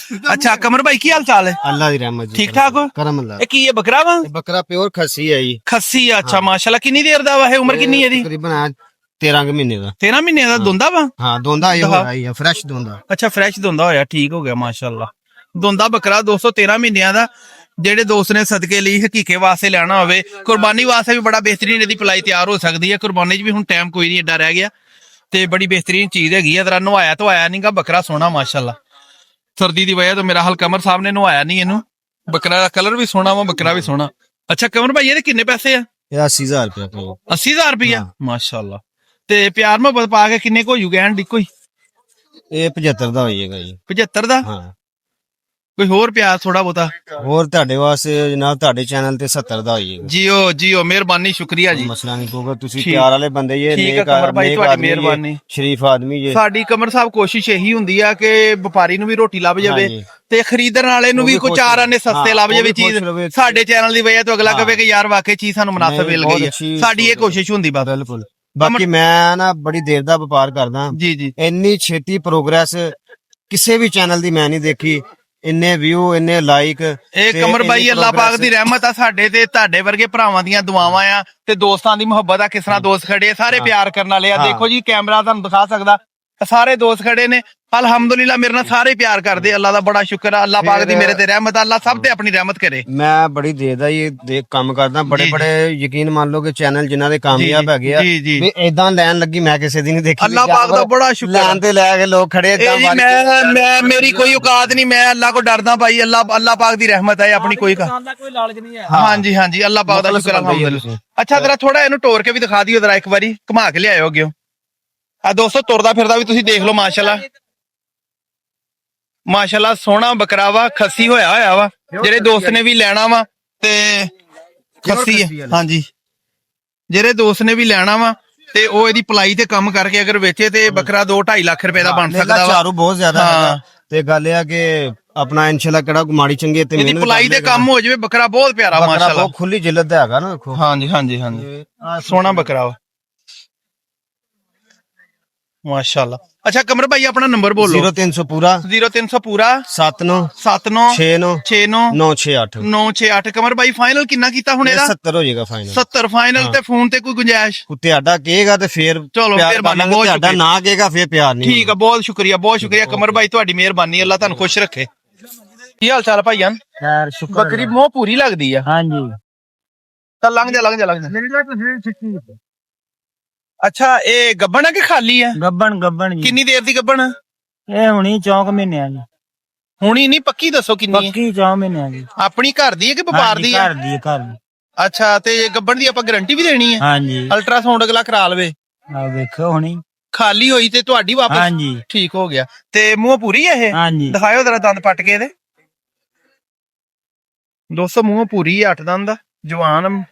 ਅੱਛਾ ਕਮਰ ਭਾਈ ਕੀ ਹਾਲ ਚਾਲ ਹੈ? अल्लाह दी रहमत जी। ਠੀਕ ਠਾਕ ਹੋ? करम अल्लाह। ਇਹ ਕੀ ਹੈ, ਬੱਕਰਾ ਵਾ? बकरा प्योर खसी है जी। ਖੱਸੀ ਆ? ਅੱਛਾ ਮਾਸ਼ਾਅੱਲਾ। ਕਿੰਨੀ ਦੇਰ ਦਾ ਵਾ ਇਹ? ਉਮਰ ਕਿੰਨੀ ਹੈ ਇਹਦੀ? तकरीबन 13 के महीने का। 13 ਮਹੀਨੇ ਦਾ ਦੁੰਦਾ ਵਾ? हाँ दोंदा ये हो दिखाओ। रहा है, फ्रेश दोंदा। ਅੱਛਾ ਫਰੈਸ਼ ਦੁੰਦਾ ਹੋਇਆ। ਠੀਕ ਹੋ ਗਿਆ ਮਾਸ਼ਾਅੱਲਾ। ਦੁੰਦਾ ਬੱਕਰਾ 213 ਮਹੀਨਿਆਂ ਦਾ। ਜਿਹੜੇ ਦੋਸਤ ਨੇ ਸਦਕੇ ਲਈ ਹਕੀਕੇ ਵਾਸਤੇ ਲੈਣਾ ਹੋਵੇ, ਕੁਰਬਾਨੀ ਵਾਸਤੇ ਵੀ ਬੜਾ ਬਿਹਤਰੀਨ ਇਹਦੀ ਪਲਾਈ ਤਿਆਰ ਹੋ ਸਕਦੀ ਹੈ। ਕੁਰਬਾਨੀ 'ਚ ਵੀ ਹੁਣ ਟਾਈਮ ਕੋਈ ਨਹੀਂ ਏਡਾ ਰਹਿ ਗਿਆ ਤੇ ਬੜੀ ਬਿਹਤਰੀਨ ਚੀਜ਼ ਹੈਗੀ ਆ। ਜਰਾ ਨਵਾਇਆ ਧਵਾਇਆ ਨਹੀਂਗਾ ਬੱਕਰਾ, ਸੋਹਣਾ ਮਾਸ਼ਾਅੱਲਾ। ਸਰਦੀ ਦੀ ਵਜ੍ਹਾ ਤੋਂ ਮੇਰਾ ਹਾਲ ਕਮਰ ਸਾਹਿਬ ਨੇ ਨਵਾਇਆ ਨਹੀਂ ਇਹਨੂੰ। ਬੱਕਰਾ ਦਾ ਕਲਰ ਵੀ ਸੋਹਣਾ ਵਾ, ਬੱਕਰਾ ਵੀ ਸੋਹਣਾ। ਅੱਛਾ ਕਮਰ ਭਾਈ ਇਹਦੇ ਕਿੰਨੇ ਪੈਸੇ ਆ? ਇਹ 80000 ਰੁਪਏ ਕੋਲ 80000 ਰੁਪਇਆ? ਹਾਂ। ਮਾਸ਼ਾਅੱਲਾ। ਤੇ ਪਿਆਰ ਮੁਹੱਬਤ ਪਾ ਕੇ ਕਿੰਨੇ ਕੁ ਹੋ ਜੂਗਾ ਐਂਡ ਇੱਕੋ ਹੀ? ਇਹ 75 ਦਾ ਹੋਈਏਗਾ ਜੀ। 75 ਦਾ? ਹਾਂ। ਕੋਈ ਹੋਰ ਪਿਆਰ ਥੋੜਾ ਬਹੁਤਾ? ਹੋਰ ਤੁਹਾਡੇ ਵਾਸਤੇ ਜਨਾਬ, ਤੁਹਾਡੇ ਚੈਨਲ ਤੇ 70 ਦਾ ਹੋਈਏਗਾ। ਜੀਓ ਜੀਓ, ਮਿਹਰਬਾਨੀ, ਸ਼ੁਕਰੀਆ ਜੀ। ਮਸਲਾ ਨਹੀਂ ਪਊਗਾ, ਤੁਸੀਂ ਠੀਕ। ਪਿਆਰ ਵਾਲੇ ਬੰਦੇ ਜੇ, ਠੀਕ ਹੈ ਨੇਕ ਕਮਰ ਭਾਈ, ਨੇਕ ਤੁਹਾਡੀ ਆਦਮੀ ਜੇ, ਮਿਹਰਬਾਨੀ। ਸ਼ਰੀਫ ਆਦਮੀ ਜੇ। ਸਾਡੀ ਕਮਰ ਸਾਹਿਬ ਕੋਸ਼ਿਸ਼ ਇਹੀ ਹੁੰਦੀ ਆ ਕਿ ਵਪਾਰੀ ਨੂੰ ਵੀ ਰੋਟੀ ਲੱਭ ਜਾਵੇ ਹਾਂਜੀ। ਤੇ ਖਰੀਦਣ ਵਾਲੇ ਨੂੰ ਉਹ ਵੀ ਵੀ ਕੋਈ ਖੁਸ਼ ਚਾਰ ਰਹੇ। ਆਨੇ ਸਸਤੇ ਹਾਂ, ਲੱਭ ਉਹ ਜਾਵੇ ਵੀ ਚੀਜ਼। ਖੁਸ਼ ਰਵੇ। ਸਾਡੇ ਚੈਨਲ ਦੀ ਵਜ੍ਹਾ ਤੋਂ ਅਗਲਾ ਹਾਂ। ਕਵੇ ਕਿ ਯਾਰ ਵਾਕਈ ਚੀਜ਼ ਸਾਨੂੰ ਮੁਨਾਸਬ ਨਹੀਂ, ਮਿਲ ਬਹੁਤ ਗਈ ਹੈ। ਅੱਛੀ ਸਾਡੀ ਇਹ ਸੋਚ ਕੋਸ਼ਿਸ਼ ਹੁੰਦੀ ਬਸ। ਬਿਲਕੁਲ। ਬਾਕੀ ਮੈਂ ਨਾ ਬੜੀ ਦੇਰ ਦਾ ਵਪਾਰ ਕਰਦਾ, ਜੀ ਜੀ। ਇੰਨੀ ਛੇਤੀ ਪ੍ਰੋਗਰੈਸ ਕਿਸੇ ਵੀ ਚੈਨਲ ਦੀ ਮੈਂ ਨਹੀਂ ਦੇਖੀ। ਇੰਨੇ ਵਿਊ, ਇੰਨੇ ਲਾਈਕ। ਇਹ ਕਮਰ ਬਾਈ ਅੱਲਾਹ ਪਾਕ ਦੀ ਰਹਿਮਤ ਆ ਸਾਡੇ ਤੇ, ਤੁਹਾਡੇ ਵਰਗੇ ਭਰਾਵਾਂ ਦੀਆਂ ਦੁਆਵਾਂ ਆ ਤੇ ਦੋਸਤਾਂ ਦੀ ਮੁਹੱਬਤ ਆ। ਕਿਸ ਤਰ੍ਹਾਂ ਦੋਸਤ ਖੜੇ ਆ, ਸਾਰੇ ਪਿਆਰ ਕਰਨ ਵਾਲੇ ਆ। ਹਾਂ। ਦੇਖੋ ਜੀ ਕੈਮਰਾ ਤੁਹਾਨੂੰ ਦਿਖਾ ਸਕਦਾ, ਸਾਰੇ ਦੋਸਤ ਖੜੇ ਨੇ। ਅਲਹਮਦੁਲਿਲਾ ਮੇਰੇ ਨਾਲ ਸਾਰੇ ਪਿਆਰ ਕਰਦੇ। ਅੱਲਾਹ ਦਾ ਬੜਾ ਸ਼ੁਕਰ ਆ, ਅੱਲਾਹ ਪਾਕ ਦੀ ਮੇਰੇ ਤੇ ਰਹਿਮਤ ਆ। ਅੱਲਾਹ ਸਭ ਤੇ ਆਪਣੀ ਰਹਿਮਤ ਕਰੇ। ਮੈਂ ਬੜੀ ਦੇਰ ਦਾ ਇਹ ਦੇਖ ਕੰਮ ਕਰਦਾ, ਬੜੇ ਜੀ, ਬੜੇ ਯਕੀਨ ਮੰਨ ਲਓ ਕਿ ਚੈਨਲ ਜਿਨ੍ਹਾਂ ਦੇ ਕਾਮਯਾਬ ਹੈਗੇ ਆ, ਜੀ, ਜੀ। ਵੀ ਏਦਾਂ ਲੈਣ ਲੱਗੀ ਮੈਂ ਕਿਸੇ ਦੀ ਨਹੀਂ ਦੇਖੀ। ਅੱਲਾਹ ਪਾਕ ਦਾ ਬੜਾ ਸ਼ੁਕਰ ਆ। ਲੈਣ ਤੇ ਲੈ ਕੇ ਲੋਕ ਖੜੇ ਏਦਾਂ ਇਹ ਜੀ ਵੜ ਕੇ। ਮੈਂ ਮੇਰੀ ਕੋਈ ਔਕਾਤ ਨਹੀਂ, ਮੈਂ ਅੱਲਾਹ ਕੋ ਡਰਦਾ ਭਾਈ। ਅੱਲਾਹ ਪਾਕ ਦੀ ਰਹਿਮਤ ਹੈ, ਆਪਣੀ ਕੋਈ ਦਾ ਕੋਈ ਲਾਲਚ ਨਹੀਂ ਹੈ। ਹਾਂਜੀ ਹਾਂਜੀ, ਅੱਲਾਹ ਪਾਕ ਦਾ ਮੁਖਲਿਸ ਸ਼ੁਕਰ ਬੰਦੇ ਹੀ ਆ ਅਲਹਮਦੁਲਿਲਾ। ਤੁਸੀਂ। ਅੱਛਾ ਜਰਾ ਥੋੜਾ ਇਹਨੂੰ ਟੋਰ ਕੇ ਵੀ ਦਿਖਾ ਦਿਓ ਜਰਾ, ਇੱਕ ਵਾਰੀ ਘੁਮਾ ਕੇ ਲਿਆਇਓ ਅੱਗੇ। ਆ ਦੋਸਤੋ ਤੁਰਦਾ ਫਿਰਦਾ ਵੀ ਤੁਸੀਂ ਦੇਖ ਲਓ। ਮਾਸ਼ਾਅੱਲਾ ਮਾਸ਼ਾਅੱਲਾ, ਸੋਹਣਾ ਬੱਕਰਾ ਵਾ, ਖੱਸੀ ਹੋਇਆ ਵਾ। ਜਿਹੜੇ ਦੋਸਤ ਨੇ ਵੀ ਲੈਣਾ ਵਾ ਤੇ ਖੱਸੀ ਹੈ। ਹਾਂਜੀ, ਜਿਹੜੇ ਦੋਸਤ ਨੇ ਵੀ ਲੈਣਾ ਵਾ ਤੇ ਉਹ ਇਹਦੀ ਪਲਾਈ ਤੇ ਕੰਮ ਕਰਕੇ ਅਗਰ ਵੇਚੇ ਤੇ ਬੱਕਰਾ 2-2.5 ਲੱਖ ਰੁਪਏ ਦਾ ਬਣ ਸਕਦਾ ਵਾ। ਝਾਰੂ ਬਹੁਤ ਜ਼ਿਆਦਾ ਹਾਂ। ਹੈਗਾ ਤੇ ਗੱਲ ਇਹ ਆ ਕਿ ਆਪਣਾ ਇਨਸ਼ਾਅੱਲਾ ਕਿਹੜਾ ਮਾੜੀ ਚੰਗੀ ਤੇ ਇਹਦੀ ਪਲਾਈ ਤੇ ਕੰਮ ਹੋ ਜਾਵੇ, ਬੱਕਰਾ ਬਹੁਤ ਪਿਆਰਾ ਬੱਕਰਾ ਮਾਸ਼ਾਅੱਲਾ। ਬਹੁਤ ਖੁੱਲੀ ਜਿਲਦ ਦਾ ਹੈਗਾ ਨਾ, ਦੇਖੋ। ਹਾਂਜੀ ਹਾਂਜੀ ਹਾਂਜੀ, ਸੋਹਣਾ ਬੱਕਰਾ ਵਾ ਮਾਸ਼ਾਅੱਲਾ। ਅੱਛਾ ਕਮਰ ਭਾਈ ਆਪਣਾ ਨੰਬਰ ਬੋਲੋ। 0300 ਪੂਰਾ 0300 ਪੂਰਾ 79 79 69 69 968 968। ਕਮਰ ਭਾਈ ਫਾਈਨਲ ਕਿੰਨਾ ਕੀਤਾ ਹੁਣ ਇਹਦਾ? 70 ਹੋ ਜਾਏਗਾ ਫਾਈਨਲ। 70 ਫਾਈਨਲ। ਤੇ ਫੋਨ ਤੇ ਕੋਈ ਗੁੰਜਾਇਸ਼? ਤੁਹਾਡਾ ਕਹੇਗਾ ਤੇ ਫੇਰ ਚਲੋ, ਪਿਆਰ ਮਿਹਰਬਾਨੀ, ਕਰਾਂਗੇ, ਬਹੁਤ ਤੁਹਾਡਾ ਸ਼ੁਕਰੀਆ। ਨਾ ਕਹੇਗਾ ਫੇਰ ਪਿਆਰ ਨਹੀਂ। ਠੀਕ ਆ, ਬਹੁਤ ਸ਼ੁਕਰੀਆ, ਬਹੁਤ ਸ਼ੁਕਰੀਆ ਕਮਰ ਭਾਈ, ਤੁਹਾਡੀ ਮਿਹਰਬਾਨੀ। ਅੱਲਾਹ ਤੁਹਾਨੂੰ ਖੁਸ਼ ਰੱਖੇ। ਕੀ ਹਾਲ ਚਾਲ ਭਾਈਆਂ? ਖੈਰ ਸ਼ੁਕਰ ਬੱਕਰੀ ਮੋਹ ਪੂਰੀ ਲੱਗਦੀ ਆ। ਹਾਂਜੀ। ਤਾਂ ਲੰਘ ਜਾ ਲੰਘ ਜਾ ਲੰਘ ਜਾ। ਅੱਛਾ ਇਹ ਗੱਬਣ ਆ ਕਿ ਖਾਲੀ ਆ? ਗੱਬਣ ਜੀ। ਕਿੰਨੀ ਦੇਰ ਦੀ ਗੱਬਣ ਆ? ਇਹ ਹੁਣੀ 4 ਮਹੀਨਿਆਂ ਦੀ। ਹੁਣੀ ਨਹੀਂ, ਪੱਕੀ ਦੱਸੋ ਕਿੰਨੀ ਹੈ? ਪੱਕੀ 4 ਮਹੀਨਿਆਂ ਦੀ। ਆਪਣੀ ਘਰ ਦੀ ਹੈ ਕਿ ਵਪਾਰ ਦੀ ਹੈ? ਘਰ ਦੀ ਘਰ ਦੀ। ਅੱਛਾ, ਤੇ ਗੱਬਣ ਦੀ ਆਪਾਂ ਗਾਰੰਟੀ ਵੀ ਦੇਣੀ ਹੈ? ਹਾਂਜੀ। ਅਲਟਰਾਸਾਊਂਡ ਅਗਲਾ ਕਰਾ ਲਵੇ। ਆ ਵੇਖੋ ਹੁਣੀ। ਖਾਲੀ ਹੋਈ ਤੇ ਤੁਹਾਡੀ ਵਾਪਸ? ਹਾਂਜੀ। ਠੀਕ ਹੋ ਗਿਆ। ਤੇ ਮੂੰਹ ਪੂਰੀ ਹੈ ਇਹ? ਹਾਂਜੀ। ਦਿਖਾਇਓ ਜਰਾ ਦੰਦ ਪੱਟ ਕੇ ਇਹਦੇ। ਦੋਸਤੋ ਮੂੰਹ ਪੂਰੀ ਹੈ, 8 ਦੰਦ ਦਾ, ਜਵਾਨ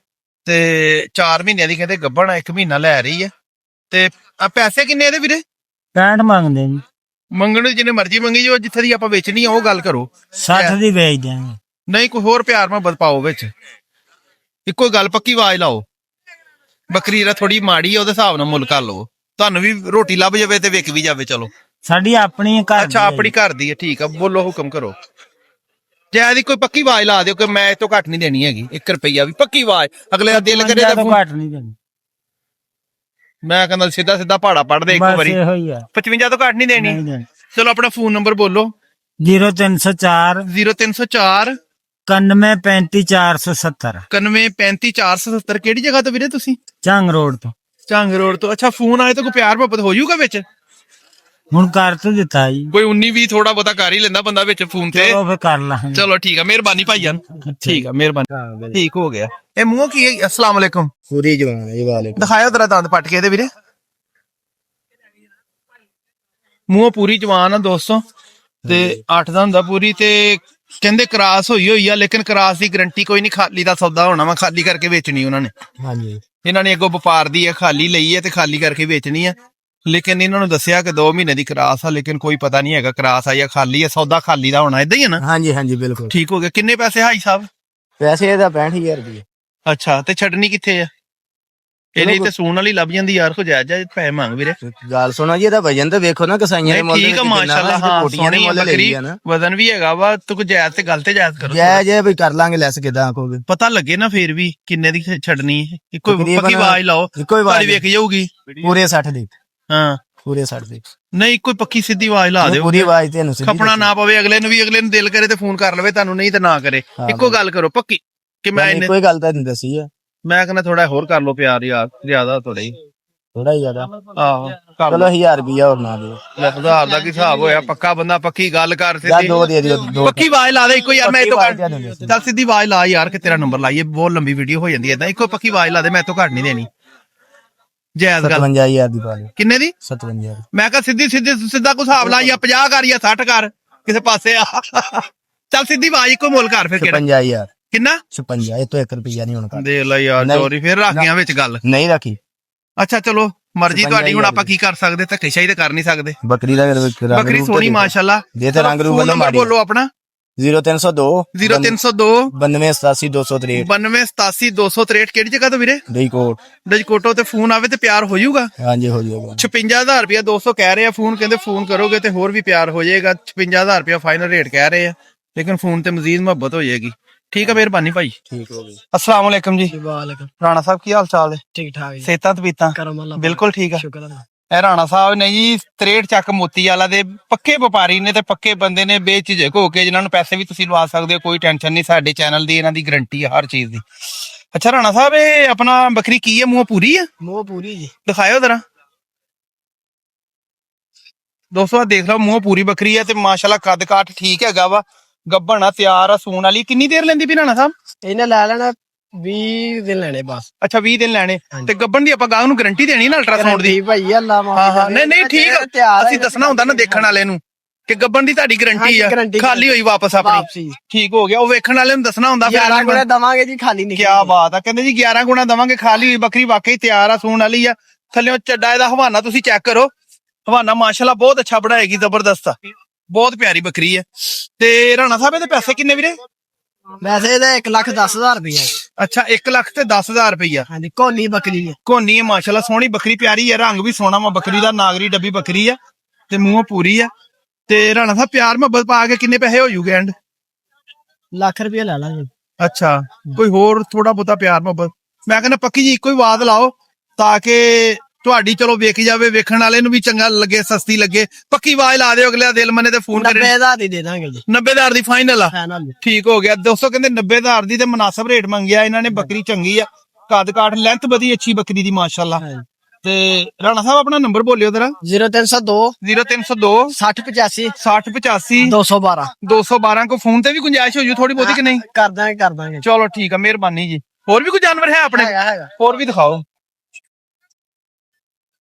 ਤੇ 4 ਮਹੀਨਿਆਂ ਦੀ ਕਹਿੰਦੇ ਗੱਬਣ ਆ, 1 ਮਹੀਨਾ ਲੈ ਰਹੀ ਹੈ। ਤੇ ਆ ਪੈਸੇ ਕਿੰਨੇ ਇਹਦੇ ਵੀਰੇ? 65 ਮੰਗਦੇ ਜੀ। ਮੰਗਣ ਨੂੰ ਜਿੰਨੇ ਮਰਜ਼ੀ ਮੰਗੀ ਜੋ, ਜਿੱਥੇ ਦੀ ਆਪਾਂ ਵੇਚਣੀ ਆ ਉਹ ਗੱਲ ਕਰੋ। 60 ਦੀ ਵੇਚ ਦਿਆਂਗੇ। ਨਹੀਂ ਕੋਈ ਹੋਰ ਪਿਆਰ ਮੁਹੱਬਤ ਪਾਓ ਵਿੱਚ। ਇੱਕੋ ਗੱਲ ਪੱਕੀ ਆਵਾਜ਼ ਲਾਓ। ਬੱਕਰੀ ਰਾ ਥੋੜੀ ਮਾੜੀ ਆ, ਉਹਦੇ ਹਿਸਾਬ ਨਾਲ ਮੁੱਲ ਕਰ ਲਓ। ਤੁਹਾਨੂੰ ਵੀ ਰੋਟੀ ਲੱਭ ਜਾਵੇ ਤੇ ਵਿਕ ਵੀ ਜਾਵੇ। ਚਲੋ ਸਾਡੀ ਆਪਣੀ ਘਰ ਅੱਛਾ, ਆਪਣੀ ਘਰ ਦੀ ਹੈ। ਠੀਕ ਆ, ਬੋਲੋ, ਹੁਕਮ ਕਰੋ। ਜੇ ਇਹਦੀ ਕੋਈ ਪੱਕੀ ਆਵਾਜ਼ ਲਾ ਦਿਓ ਕਿ ਮੈਂ ਇਹ ਤੋਂ ਘੱਟ ਨਹੀਂ ਦੇਣੀ ਹੈਗੀ। 1 ਰੁਪਈਆ ਵੀ ਪੱਕੀ ਆਵਾਜ਼। ਅਗਲੇ ਦਾ ਦਿਲ ਕਰੇ ਤਾਂ ਘੱਟ ਨਹੀਂ ਦੇਣੀ। ਮੈਂ ਕਹਿੰਦਾ ਸਿੱਧਾ ਸਿੱਧਾ ਪਹਾੜਾ ਪੜ ਦੇ ਇੱਕ ਬਸ ਵਾਰੀ। ਇਹੋ ਹੀ ਆ। 55 ਤੋਂ ਘੱਟ ਨਹੀਂ ਦੇਣੀ। ਨਹੀਂ ਦੇਣੀ। ਚਲੋ ਆਪਣਾ ਫੋਨ ਨੰਬਰ ਬੋਲੋ। 0304 0304 91 35 470 91 35 470। ਕਿਹੜੀ ਜਗ੍ਹਾ ਤੋਂ ਵੀਰੇ ਤੁਸੀਂ? ਝੰਗ ਰੋਡ ਤੋਂ। ਝੰਗ ਰੋਡ ਤੋਂ। ਅੱਛਾ, ਫੋਨ ਆਏ ਤਾਂ ਕੋਈ ਪਿਆਰ ਮੁਹੱਬਤ ਹੋ ਜਾਊਗਾ ਵਿੱਚ? ਹੁਣ ਕਰ ਤੋਂ ਦਿੱਤਾ ਜੀ। ਕੋਈ 19-20 ਥੋੜਾ ਬਹੁਤਾ ਕਰ ਹੀ ਲੈਂਦਾ ਬੰਦਾ ਵਿੱਚ ਫੋਨ ਤੇ। ਚਲੋ ਫੇਰ ਕਰ ਲਾਂਗੇ। ਚਲੋ ਠੀਕ ਆ, ਮਿਹਰਬਾਨੀ ਭਾਈਜਾਨ। ਠੀਕ ਆ, ਮਿਹਰਬਾਨੀ। ਠੀਕ ਹੋ ਗਿਆ। ਇਹ ਮੂੰਹ ਕੀ ਹੈ? ਅਸਲਾਮ ਵਾਲੇਕੁਮ। ਪੂਰੀ ਜਵਾਨ ਹੈ ਵਾਲੇ। ਦਿਖਾਇਓ ਤੇਰਾ ਦੰਦ ਪੱਟ ਕੇ ਇਹਦੇ ਵੀਰੇ। ਮੂੰਹ ਪੂਰੀ ਜਵਾਨ ਆ ਦੋਸਤੋ ਤੇ 8 ਦੰਦ ਦਾ ਪੂਰੀ। ਤੇ ਕਹਿੰਦੇ ਕਰਾਸ ਹੋਈ ਆ, ਲੇਕਿਨ ਕਰਾਸ ਦੀ ਗਰੰਟੀ ਕੋਈ ਨਹੀਂ। ਖਾਲੀ ਦਾ ਸੌਦਾ ਹੋਣਾ ਵਾ, ਖਾਲੀ ਕਰਕੇ ਵੇਚਣੀ ਉਹਨਾਂ ਨੇ। ਹਾਂਜੀ। ਇਹਨਾਂ ਨੇ ਅੱਗੋਂ ਵਪਾਰ ਦੀ ਹੈ, ਖਾਲੀ ਲਈ ਹੈ ਤੇ ਖਾਲੀ ਕਰਕੇ ਵੇਚਣੀ ਹੈ। ਲੇਕਿਨ ਇਹਨਾਂ ਨੂੰ ਦੱਸਿਆ ਕਿ 2 ਮਹੀਨੇ ਦੀ ਕਰਾਸ ਆ, ਲੇਕਿਨ ਕੋਈ ਪਤਾ ਨਹੀਂ ਹੈਗਾ ਕਰਾਸ ਆ ਜਾਂ ਖਾਲੀ ਆ। ਸੌਦਾ ਖਾਲੀ ਦਾ ਹੋਣਾ, ਏਦਾਂ ਹੀ ਹੈ ਨਾ? ਹਾਂਜੀ ਹਾਂਜੀ ਬਿਲਕੁਲ ਠੀਕ ਹੋ ਗਿਆ। ਕਿੰਨੇ ਪੈਸੇ ਹਾਈ ਸਾਹਿਬ? ਪੈਸੇ ਇਹਦਾ 65000 ਰੁਪਏ। ਅੱਛਾ, ਤੇ ਛੱਡਣੀ ਕਿੱਥੇ ਆ? ਇਹਨੇ ਤੇ ਸੂਣ ਵਾਲੀ ਲੱਭ ਜਾਂਦੀ ਯਾਰ। ਕੋ ਜਾਇਜ਼ ਜਾਇਜ਼ ਪੈਸੇ ਮੰਗ ਵੀਰੇ। ਗੱਲ ਸੁਣਾ ਜੀ, ਇਹਦਾ ਵਜਨ ਤੇ ਵੇਖੋ ਨਾ, ਕਸਾਈਆਂ ਦੇ ਮੁੱਲ ਠੀਕ ਆ ਮਾਸ਼ਾਅੱਲਾ। ਹਾਂ, ਸੋਹਣੀ ਆ ਬੱਕਰੀ, ਵਜ਼ਨ ਵੀ ਹੈਗਾ ਵਾ। ਤੂੰ ਕੋ ਜਾਇਜ਼ ਤੇ ਗਲਤ ਜਾਇਜ਼ ਕਰੋ। ਜੈ ਵੀ ਕਰ ਲਾਂਗੇ ਲੈਸ ਕਿਦਾਂ ਆਖੋਗੇ। ਪਤਾ ਲੱਗੇ ਨਾ ਫੇਰ ਵੀ ਕਿੰਨੇ ਦੀ ਛੱਡਣੀ। ਇੱਕੋ ਪੱਕੀ ਆਵਾਜ਼ ਲਾਓ, ਕੋਈ ਤੁਹਾਡੀ ਵੇਖ ਜਾਊਗੀ। ਪੂਰੇ 60 ਦੀ। ਹਾਂ, ਪੂਰੇ ਛੱਡਦੇ ਨਹੀਂ ਕੋਈ ਪੱਕੀ ਸਿੱਧੀ ਆਵਾਜ਼ ਲਾ ਦਿਓ, ਪੂਰੀ ਆਵਾਜ਼ ਤੈਨੂੰ ਸਿੱਧੀ ਖਪਣਾ ਨਾ ਪਵੇ ਅਗਲੇ ਨੂੰ ਵੀ, ਅਗਲੇ ਨੂੰ ਦਿਲ ਕਰੇ ਤੇ ਫੋਨ ਕਰ ਲਵੇ ਤੁਹਾਨੂੰ, ਨਹੀਂ ਤੇ ਨਾ ਕਰੇ। ਇੱਕੋ ਗੱਲ ਕਰੋ ਪੱਕੀ ਕਿ ਮੈਂ ਇਹਨੇ ਕੋਈ ਗੱਲ ਤਾਂ ਨਹੀਂ ਦੱਸੀ ਆ, ਮੈਂ ਕਹਿੰਦਾ ਥੋੜਾ ਹੋਰ ਕਰ ਲਓ ਪਿਆਰ ਯਾਰ, ਜ਼ਿਆਦਾ ਥੋੜਾ ਹੀ ਥੋੜਾ ਹੀ ਜ਼ਿਆਦਾ। ਆਹੋ ਕਰ ਚਲੋ ਲਓ। 1000 ਰੁਪਇਆ ਹੋਰ ਨਾ ਦਿਓ, 1000 ਦਾ ਕੀ ਹਿਸਾਬ ਹੋਇਆ? ਪੱਕਾ ਬੰਦਾ ਪੱਕੀ ਗੱਲ ਕਰ ਜਾਂ ਸਿੱਧੀ 2 ਦੇ ਦਿਓ, 2 ਪੱਕੀ ਆਵਾਜ਼ ਲਾ ਦੇ ਇੱਕੋ ਯਾਰ, ਮੈਂ ਇਹ ਤੋਂ ਪੱਕੀ ਆਵਾਜ਼ ਦੇ ਦਿਓ। ਚੱਲ ਸਿੱਧੀ ਆਵਾਜ਼ ਲਾ ਯਾਰ ਕਿ ਤੇਰਾ ਨੰਬਰ ਲਾਈਏ, ਬਹੁਤ ਲੰਬੀ ਵੀਡੀਓ ਹੋ ਜਾਂਦੀ ਹੈ ਇਦਾਂ। ਇੱਕੋ ਪੱਕੀ ਆਵਾਜ਼ ਲਾ ਦੇ, ਮੈਂ ਇਹ ਤੋਂ ਘੱਟ ਨਹੀਂ ਦੇਣੀ। ਜਾਇਜ਼ ਗੱਲ 57000 ਦੀ ਪਾ ਲਿਓ, ਕਿੰਨੇ ਦੀ? 57000 ਮੈਂ ਕਿਹਾ ਸਿੱਧੀ ਸਿੱਧਾ ਕੋਈ ਹਿਸਾਬ ਲਾ, ਜਾਂ 50 ਕਰ ਜਾਂ 60 ਕਰ, ਕਿਸੇ ਪਾਸੇ ਆ। ਚੱਲ ਸਿੱਧੀ ਆਵਾਜ਼ ਇੱਕੋ ਮੁੱਲ ਕਰ ਫਿਰ। ਕਿਹੜਾ 55000 ਕਿੰਨਾ? 56 ਇਹ ਤੋਂ 1 ਰੁਪਿਆ ਨਹੀਂ ਹੋਣਾ। ਦੇ ਲੈ ਯਾਰ ਨਹੀਂ। ਚੋਰੀ ਫਿਰ ਰੱਖ ਗਿਆ ਵਿੱਚ ਗੱਲ। ਨਹੀਂ ਰੱਖੀ, ਅੱਛਾ ਚਲੋ ਮਰਜ਼ੀ ਤੁਹਾਡੀ, ਹੁਣ ਆਪਾਂ ਕੀ ਕਰ ਸਕਦੇ? ਧੱਕੇਸ਼ਾਹੀ ਤੇ ਕਰ ਨਹੀਂ ਸਕਦੇ। ਬੱਕਰੀ ਦਾ ਰੰਗ ਬੱਕਰੀ ਰੂਪ ਸੋਹਣੀ ਤਾਂ ਮਾਸ਼ਾਅੱਲਾ। ਦੇ ਤੇ ਰੰਗ ਰੂਪ ਵੱਲੋਂ ਮਾੜੀ। ਬੋਲੋ ਆਪਣਾ 0302 0302 9287 263 9287 263। ਕਿਹੜੀ ਜਗ੍ਹਾ ਤੋਂ ਵੀਰੇ? ਡੇਕੋਟ। ਡਜਕੋਟੋ ਤੇ ਫੋਨ ਆਵੇ ਤੇ ਪਿਆਰ ਹੋ ਜਾਊਗਾ। ਹਾਂਜੀ ਹੋ ਜਾਏਗਾ। 56000 ਰੁਪਇਆ 200 ਕਹਿ ਰਹੇ ਆ ਫੋਨ, ਕਹਿੰਦੇ ਫੋਨ ਕਰੋਗੇ ਤੇ ਹੋਰ ਵੀ ਪਿਆਰ ਹੋ ਜਾਏਗਾ। 56000 ਰੁਪਇਆ ਫਾਈਨਲ ਰੇਟ ਕਹਿ ਰਹੇ ਆ, ਲੇਕਿਨ ਫੋਨ ਤੇ ਮਜ਼ੀਦ ਮੁਹੱਬਤ ਹੋ ਜਾਏਗੀ। ਠੀਕ ਹੈ ਮਿਹਰਬਾਨੀ ਭਾਈ। ਠੀਕ ਹੋ ਗਈ। अस्सलाम वालेकुम जी। ਵਾਲੇਕੁਮ ਰਾਣਾ ਸਾਹਿਬ ਕੀ ਹਾਲ ਚਾਲ ਹੈ? ਠੀਕ ਠਾਕ ਜੀ, ਸੇਤਾਂ ਤਬੀਤਾਂ ਕਰਮ ਅੱਲਾ ਬਿਲਕੁਲ ਠੀਕ ਆ। ਸ਼ੁਕਰ ਅੱਲਾ। ਇਹ ਰਾਣਾ ਸਾਹਿਬ ਨੇ ਜੀ 63 ਚੱਕ ਮੋਤੀ ਵਾਲਾ ਦੇ ਪੱਕੇ ਵਪਾਰੀ ਨੇ ਤੇ ਪੱਕੇ ਬੰਦੇ ਨੇ, ਬੇਝਿਜਕ ਹੋ ਕੇ, ਜਿਨ੍ਹਾਂ ਨੂੰ ਪੈਸੇ ਵੀ ਤੁਸੀਂ ਲਵਾ ਸਕਦੇ ਹੋ, ਕੋਈ ਟੈਨਸ਼ਨ ਨਹੀਂ। ਸਾਡੇ ਚੈਨਲ ਦੀ ਇਹਨਾਂ ਦੀ ਗਾਰੰਟੀ ਹੈ ਹਰ ਚੀਜ਼ ਦੀ। ਅੱਛਾ ਰਾਣਾ ਸਾਹਿਬ, ਇਹ ਆਪਣਾ ਬੱਕਰੀ ਕੀ ਹੈ? ਮੂੰਹ ਪੂਰੀ ਹੈ? ਮੋਹ ਪੂਰੀ ਜੀ। ਦਿਖਾਇਓ ਜ਼ਰਾ ਦੋਸਤੋ, ਆ ਦੇਖ ਲਓ ਮੂੰਹ ਪੂਰੀ ਬੱਕਰੀ ਹੈ ਤੇ ਮਾਸ਼ਾਅੱਲਾ ਕੱਦ ਕਾਠ ਠੀਕ ਹੈਗਾ ਵਾ, ਗੱਭਣ ਆ, ਤਿਆਰ ਆ, ਸੂਣ ਵਾਲੀ। ਕਿੰਨੀ ਦੇਰ ਲੈਂਦੀ ਵੀ ਰਾਣਾ ਸਾਹਿਬ? ਇਹਨੇ ਲੈ ਲੈਣਾ 20 ਦਿਨ ਲੈਣੇ ਬਸ। ਅੱਛਾ 20 ਦਿਨ ਲੈਣੇ ਹਾਂਜੀ। ਤੇ ਗੱਭਣ ਦੀ ਆਪਾਂ ਗਾਹ ਨੂੰ ਗਾਰੰਟੀ ਦੇਣੀ ਨਾ ਅਲਟਰਾਸਾਊਂਡ ਦੀ? ਭਾਈ ਅੱਲਾ ਮਾਫ ਹਾਂ ਹਾਂ ਨਹੀਂ ਠੀਕ ਆ, ਅਸੀਂ ਦੱਸਣਾ ਹੁੰਦਾ ਨਾ ਦੇਖਣ ਵਾਲੇ ਨੂੰ ਕਿ ਗੱਭਣ ਦੀ ਤੁਹਾਡੀ ਗਾਰੰਟੀ ਆ, ਖਾਲੀ ਹੋਈ ਵਾਪਸ ਆਪਣੀ। ਵਾਪਸੀ ਠੀਕ ਹੋ ਗਿਆ, ਉਹ ਵੇਖਣ ਵਾਲੇ ਨੂੰ ਦੱਸਣਾ ਹੁੰਦਾ। 11 ਗੁਣੇ ਦਵਾਂਗੇ ਜੀ, ਖਾਲੀ ਨਹੀਂ। ਕੀ ਬਾਤ ਆ, ਕਹਿੰਦੇ ਜੀ 11 ਗੁਣਾ ਦਵਾਂਗੇ, ਖਾਲੀ ਹੋਈ ਬੱਕਰੀ ਵਾਕਈ ਤਿਆਰ ਆ, ਸੂਣ ਵਾਲੀ ਆ। ਥੱਲਿਓਂ ਚੱਡਾ ਇਹਦਾ ਹਵਾਨਾ ਤੁਸੀਂ ਚੈੱਕ ਕਰੋ, ਹਵਾਨਾ ਮਾਸ਼ਾਅੱਲਾ ਬਹੁਤ ਅੱਛਾ ਬਣਾਏਗੀ, ਜ਼ਬਰਦਸਤ ਆ, ਬਹੁਤ ਪਿਆਰੀ ਬੱਕਰੀ ਹੈ। ਤੇ ਰਾਣਾ ਸਾਹਿਬ ਇਹਦੇ ਪੈਸੇ ਕਿੰਨੇ ਵੀਰੇ? ਵੈਸੇ ਇਹਦਾ 1,10,000 ਰੁਪਇਆ। ਅੱਛਾ 1 ਲੱਖ ਤੇ 10,000 ਰੁਪਈਆ। ਹਾਂਜੀ, ਕੋਨੀ ਬੱਕਰੀ ਹੈ। ਕੋਨੀ ਹੈ ਮਾਸ਼ਾਅੱਲਾ, ਸੋਹਣੀ ਬੱਕਰੀ, ਪਿਆਰੀ ਹੈ, ਰੰਗ ਵੀ ਸੋਹਣਾ ਵਾ ਬੱਕਰੀ ਦਾ, ਨਾਗਰੀ ਡੱਬੀ ਬੱਕਰੀ ਆ ਤੇ ਮੂੰਹ ਪੂਰੀ ਆ। ਤੇ ਰਾਣਾ ਸਾਹਿਬ ਪਿਆਰ ਮੁਹੱਬਤ ਪਾ ਕੇ ਕਿੰਨੇ ਪੈਸੇ ਹੋ ਜੂਗੇ ਐਂਡ? ਲੱਖ ਰੁਪਇਆ ਲੈ ਲਾਂਗੇ। ਅੱਛਾ ਕੋਈ ਹੋਰ ਥੋੜਾ ਬਹੁਤਾ ਪਿਆਰ ਮੁਹੱਬਤ? ਮੈਂ ਕਹਿੰਦਾ ਪੱਕੀ ਜੀ ਇੱਕੋ ਹੀ ਆਵਾਜ਼ ਲਾਓ ਤਾਂ ਕਿ ਤੁਹਾਡੀ ਚਲੋ ਵੇਖ ਜਾਵੇ, ਵੇਖਣ ਵਾਲੇ ਨੂੰ ਵੀ ਚੰਗਾ ਲੱਗੇ, ਸਸਤੀ ਲੱਗੇ। ਪੱਕੀ ਆਵਾਜ਼ ਲਾ ਦਿਓ, ਅਗਲੇ ਦਾ ਦਿਲ ਮੰਨੇ ਤੇ ਫੋਨ ਕਰੇ। 90,000 ਦੀ ਦੇ ਦਾਂਗੇ ਜੀ, 90,000 ਦੀ ਫਾਈਨਲ ਆ? ਫਾਈਨਲ। ਠੀਕ ਹੋ ਗਿਆ ਦੋਸਤੋ, ਕਹਿੰਦੇ 90,000 ਦੀ ਤੇ ਮੁਨਾਸਬ ਰੇਟ ਮੰਗਿਆ ਇਹਨਾਂ ਨੇ। ਬੱਕਰੀ ਚੰਗੀ ਆ, ਕੱਦ ਕਾਠ ਲੈਂਥ ਬੜੀ ਅੱਛੀ ਬੱਕਰੀ ਦੀ ਮਾਸ਼ਾਅੱਲਾ। ਤੇ ਰਾਣਾ ਸਾਹਿਬ ਆਪਣਾ ਨੰਬਰ ਬੋਲਿਓ ਜ਼ਰਾ। 0302 0302 6085 6085 212 212 ਕੋ ਫੋਨ ਤੇ ਵੀ ਗੁੰਜਾਇਸ਼ ਹੋ ਜੂ ਥੋੜੀ ਬਹੁਤੀ ਕਿ ਨਹੀਂ? ਕਰ ਦਾਂਗੇ। ਚਲੋ ਠੀਕ ਆ, ਮਿਹਰਬਾਨੀ ਜੀ। ਹੋਰ ਵੀ ਕੋਈ ਜਾਨਵਰ ਹੈ ਆਪਣੇ? ਹੈਗਾ। ਹੋਰ ਵੀ ਦਿਖਾਓ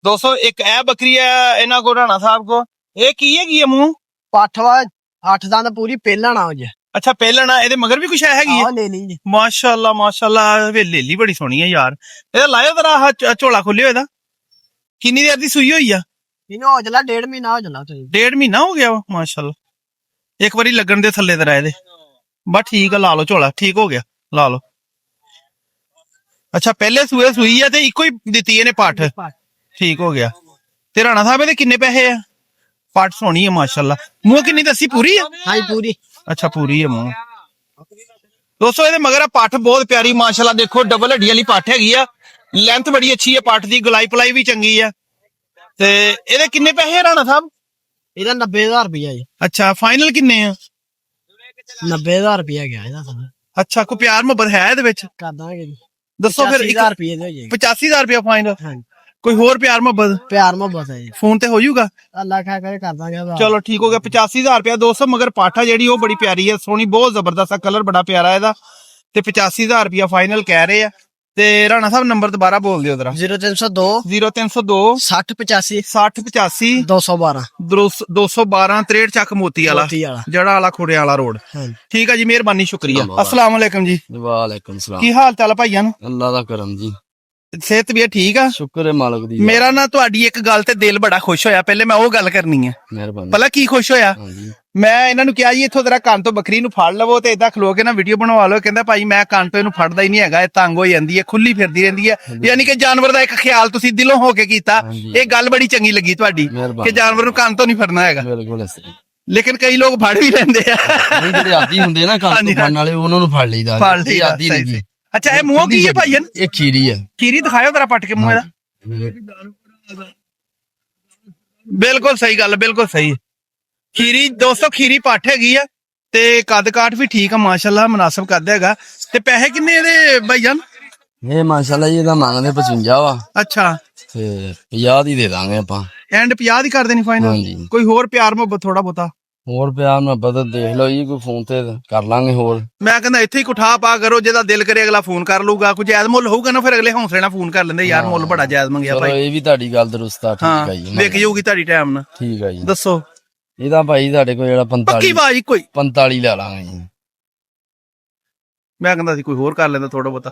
ਦੋਸਤੋ। ਇੱਕ ਇਹ ਬੱਕਰੀ ਹੈ ਇਹਨਾਂ ਕੋ, ਰਾਣਾ ਸਾਹਿਬ ਕੋ। ਇਹ ਕੀ ਹੈਗੀ ਹੈ ਮੂੰਹ? ਪਾਠਵਾ 8 ਦੰਦ ਪੂਰੀ ਪਹਿਲਣ ਆ ਜੀ। ਅੱਛਾ ਪਹਿਲਣ ਆ, ਇਹਦੇ ਮਗਰ ਵੀ ਕੁਛ ਹੈਗੀ ਹੈ? ਲੈ ਲਈ ਜੀ। ਮਾਸ਼ਾਅੱਲਾ ਮਾਸ਼ਾਅੱਲਾ, ਵੇਲੇਲੀ ਬੜੀ ਸੋਹਣੀ ਹੈ ਯਾਰ। ਇਹਦਾ ਲਾਇਓ ਜ਼ਰਾ ਆਹ ਝੋਲਾ ਖੋਲਿਓ ਇਹਦਾ। ਕਿੰਨੀ ਦੇਰ ਦੀ ਸੂਈ ਹੋਈ ਆ? ਇਹਨੂੰ ਹੋ ਜਲਾ 1.5 ਮਹੀਨਾ ਹੋ ਜਲਾ ਤੁਸੀਂ। 1.5 ਮਹੀਨਾ ਹੋ ਗਿਆ ਵਾ ਮਾਸ਼ਾਅੱਲਾ। ਇੱਕ ਵਾਰੀ ਲੱਗਣ ਦੇ ਥੱਲੇ ਦਰਾ ਇਹਦੇ, ਬਸ ਠੀਕ ਆ, ਲਾ ਲਓ ਝੋਲਾ, ਠੀਕ ਹੋ ਗਿਆ, ਲਾ ਲਓ। ਅੱਛਾ ਪਹਿਲੇ ਸੂਏ ਸੂਈ ਆ ਤੇ ਇੱਕੋ ਹੀ ਦਿੱਤੀ ਇਹਨੇ ਪੱਠ, ਠੀਕ ਹੋ ਗਿਆ। ਤੇ ਰਾਣਾ ਸਾਹਿਬ ਇਹਦੇ ਕਿੰਨੇ ਪੈਸੇ ਆ? ਪੱਠ ਸੋਹਣੀ ਹੈ ਮਾਸ਼ਾਅੱਲਾ। ਮੂੰਹ ਕਿੰਨੀ ਦੱਸੀ? ਪੂਰੀ ਆ? ਹਾਂਜੀ ਪੂਰੀ। ਅੱਛਾ ਪੂਰੀ ਹੈ ਮੂੰਹ। ਦੋਸਤੋ ਇਹਦੇ ਮਗਰ ਪੱਠ ਬਹੁਤ ਪਿਆਰੀ ਮਾਸ਼ਾਅੱਲਾ, ਦੇਖੋ ਡਬਲ ਹੱਡੀ ਵਾਲੀ ਪੱਠ ਹੈਗੀ ਆ, ਲੈਂਥ ਬੜੀ ਅੱਛੀ ਹੈ ਪੱਠ ਦੀ, ਗੁਲਾਈ ਪਲਾਈ ਵੀ ਚੰਗੀ ਆ। ਤੇ ਇਹਦੇ ਕਿੰਨੇ ਪੈਸੇ ਆ ਰਾਣਾ ਸਾਹਿਬ? ਇਹਦਾ 90,000 ਰੁਪਇਆ ਜੀ। ਅੱਛਾ ਫਾਈਨਲ ਕਿੰਨੇ ਆ? 90,000 ਰੁਪਇਆ ਗਿਆ ਇਹਦਾ ਸਾਨੂੰ। ਅੱਛਾ ਕੋਈ ਪਿਆਰ ਮੁਹੱਬਤ ਹੈ ਇਹਦੇ ਵਿੱਚ? ਕਰ ਦਾਂਗੇ ਜੀ। ਦੱਸੋ ਫਿਰ। 85,000 ਰੁਪਏ ਦੇ ਹੋ ਜਾਏਗੀ। 85,000 ਰੁਪਇਆ ਫਾਈਨਲ? ਹਾਂਜੀ। ਕੋਈ ਹੋਰ ਪਿਆਰ ਮੁਹੱਬਤ? ਪਿਆਰ ਮੁਹੱਬਤ ਹੈ ਜੀ, ਫੋਨ ਤੇ ਹੋ ਜਾਊਗਾ? ਅੱਲਾ ਖਾ ਕੇ ਕਰ ਦਾਂਗੇ। ਚਲੋ ਠੀਕ ਹੋ ਗਿਆ। 85,000 ਰੁਪਇਆ ਦੋਸਤੋ। ਮਗਰ ਪਾਠਾ ਜਿਹੜੀ ਉਹ ਬੜੀ ਪਿਆਰੀ ਹੈ, ਸੋਹਣੀ, ਬਹੁਤ ਜ਼ਬਰਦਸਤ ਆ, ਕਲਰ ਬੜਾ ਪਿਆਰਾ ਇਹਦਾ। ਤੇ 85,000 ਰੁਪਇਆ ਫਾਈਨਲ ਕਹਿ ਰਹੇ ਆ। ਤੇ ਰਾਣਾ ਸਾਹਿਬ ਨੰਬਰ ਦੁਬਾਰਾ ਬੋਲ ਦਿਓ ਜਰਾ। 0302 0302 6085 6085 212 212 63 ਚੱਕ ਮੋਤੀ ਵਾਲਾ, ਜੜਾ ਵਾਲਾ, ਖੁੜੇ ਵਾਲਾ ਰੋਡ। ਠੀਕ ਆ ਜੀ, ਮਿਹਰਬਾਨੀ, ਸ਼ੁਕਰੀਆ। अस्सलाम वालेकुम जी। ਵਾਲੇਕੁਮ ਸਲਾਮ। ਕੀ ਹਾਲ ਚਾਲ ਭਾਈਆਂ ਨੂੰ? ਅੱਲਾ ਦਾ ਕਰਮ ਜੀ, ਸਿਹਤ ਵੀ ਠੀਕ ਆ? ਸ਼ੁਕਰ ਹੈ ਮਾਲਕ ਦੀ। ਮੇਰਾ ਨਾ ਤੁਹਾਡੀ ਇੱਕ ਗੱਲ ਤੇ ਦਿਲ ਬੜਾ ਖੁਸ਼ ਹੋਇਆ, ਪਹਿਲੇ ਮੈਂ ਉਹ ਗੱਲ ਕਰਨੀ ਹੈ। ਮਿਹਰਬਾਨੀ। ਭਲਾ ਕੀ ਖੁਸ਼ ਹੋਇਆ? ਹਾਂਜੀ। ਮੈਂ ਇਹਨਾਂ ਨੂੰ ਕਿਹਾ ਜੀ ਇੱਥੋਂ ਤੇਰਾ ਕੰਨ ਤੋਂ ਬੱਕਰੀ ਨੂੰ ਫੜ ਲਵੋ ਤੇ ਏਦਾਂ ਖਲੋ ਕੇ ਨਾ ਵੀਡੀਓ ਬਣਵਾ ਲਓ। ਕਹਿੰਦਾ ਭਾਈ ਮੈਂ ਕੰਨ ਤੋਂ ਇਹਨੂੰ ਫੜਦਾ ਹੀ ਨਹੀਂ ਹੈਗਾ, ਇਹ ਤੰਗ ਹੋ ਜਾਂਦੀ ਹੈ, ਖੁੱਲੀ ਫਿਰਦੀ ਰਹਿੰਦੀ ਹੈ। ਯਾਨੀ ਕਿ ਜਾਨਵਰ ਦਾ ਇੱਕ ਖਿਆਲ ਤੁਸੀਂ ਦਿਲੋਂ ਹੋ ਕੇ ਕੀਤਾ। ਇਹ ਗੱਲ ਬੜੀ ਚੰਗੀ ਲੱਗੀ ਤੁਹਾਡੀ ਕਿ ਜਾਨਵਰ ਨੂੰ ਕੰਨ ਤੋਂ ਨਹੀਂ ਫੜਨਾ ਹੈਗਾ। ਬਿਲਕੁਲ। ਲੇਕਿਨ ਕਈ ਲੋਕ ਫੜ ਵੀ ਲੈਂਦੇ ਆ। ਜਿਹੜੇ ਆਦੀ ਹੁੰਦੇ ਨਾ ਕੰਨ ਤੋਂ ਫੜਨ ਵਾਲੇ, ਉਹਨਾਂ ਨੂੰ ਫੜ ਲਈਦਾ। ਆਦੀ ਨਹੀਂ। ਅੱਛਾ ਇਹ ਮੂੰਹ ਕੀ ਹੈ ਭਾਈਆਂ? ਇਹ ਖੀਰੀ ਹੈ। ਖੀਰੀ ਦਿਖਾਇਓ ਤੇਰਾ ਪੱਟ ਕੇ ਮੂੰਹ ਇਹਦਾ। ਬਿਲਕੁਲ ਸਹੀ ਗੱਲ, ਬਿਲਕੁਲ ਸਹੀ। ਖੀਰੀ ਦੋਸਤੋ, ਖੀਰੀ ਪੱਠ ਹੈਗੀ ਆ ਤੇ ਕੱਦ ਕਾਠ ਵੀ ਠੀਕ ਆ ਮਾਸ਼ਾਅੱਲਾ, ਮੁਨਾਸਬ ਕੱਦ ਹੈਗਾ। ਤੇ ਪੈਸੇ ਕਿੰਨੇ ਇਹਦੇ ਭਾਈਜਾਨ? ਇਹ ਮਾਸ਼ਾਅੱਲਾ ਜੀ ਇਹਦਾ ਮੰਗਦੇ 55 ਵਾ ਅੱਛਾ, ਤੇ 50 ਦੀ ਦੇ ਦਾਂਗੇ ਆਪਾਂ। ਐਂਡ 50 ਦੀ ਕਰ ਦੇਣੀ ਫਾਈਨਲ? ਹਾਂਜੀ। ਕੋਈ ਹੋਰ ਪਿਆਰ ਮੁਹੱਬਤ ਥੋੜਾ ਬਹੁਤਾ? ਹੋਰ ਪਿਆਰ ਮੁਹੱਬਤ ਦੇਖ ਲਓ ਜੀ, ਕੋਈ ਫੋਨ ਤੇ ਕਰ ਲਾਂਗੇ ਹੋਰ। ਮੈਂ ਕਹਿੰਦਾ ਇੱਥੇ ਹੀ ਕੁਠਾ ਪਾ ਕਰੋ, ਜਿਹਦਾ ਦਿਲ ਕਰੇ ਅਗਲਾ ਫੋਨ ਕਰ ਲੂਗਾ। ਕੋਈ ਜਾਇਜ਼ ਮੁੱਲ ਹੋਊਗਾ ਨਾ, ਫਿਰ ਅਗਲੇ ਹੌਸਲੇ ਨਾਲ ਫੋਨ ਕਰ ਲੈਂਦੇ, ਯਾਰ ਮੁੱਲ ਬੜਾ ਜਾਇਜ਼ ਮੰਗਿਆ ਚਲੋ ਭਾਈ। ਇਹ ਵੀ ਤੁਹਾਡੀ ਗੱਲ ਦਰੁਸਤ ਆ, ਠੀਕ ਹਾਂ, ਆ ਜੀ। ਵੇਖ ਜਾਊਗੀ ਤੁਹਾਡੀ ਟਾਈਮ ਨਾਲ। ਠੀਕ ਆ ਜੀ। ਦੱਸੋ ਇਹਦਾ ਭਾਈ ਤੁਹਾਡੇ ਕੋਲ ਜਿਹੜਾ ਪੱਕੀ 45 ਬਾਜੀ ਕੋਈ? 45 ਲੈ ਲਾਂਗੇ ਜੀ। ਮੈਂ ਕਹਿੰਦਾ ਸੀ ਕੋਈ ਹੋਰ ਕਰ ਲੈਂਦਾ ਥੋੜਾ ਬਹੁਤਾ।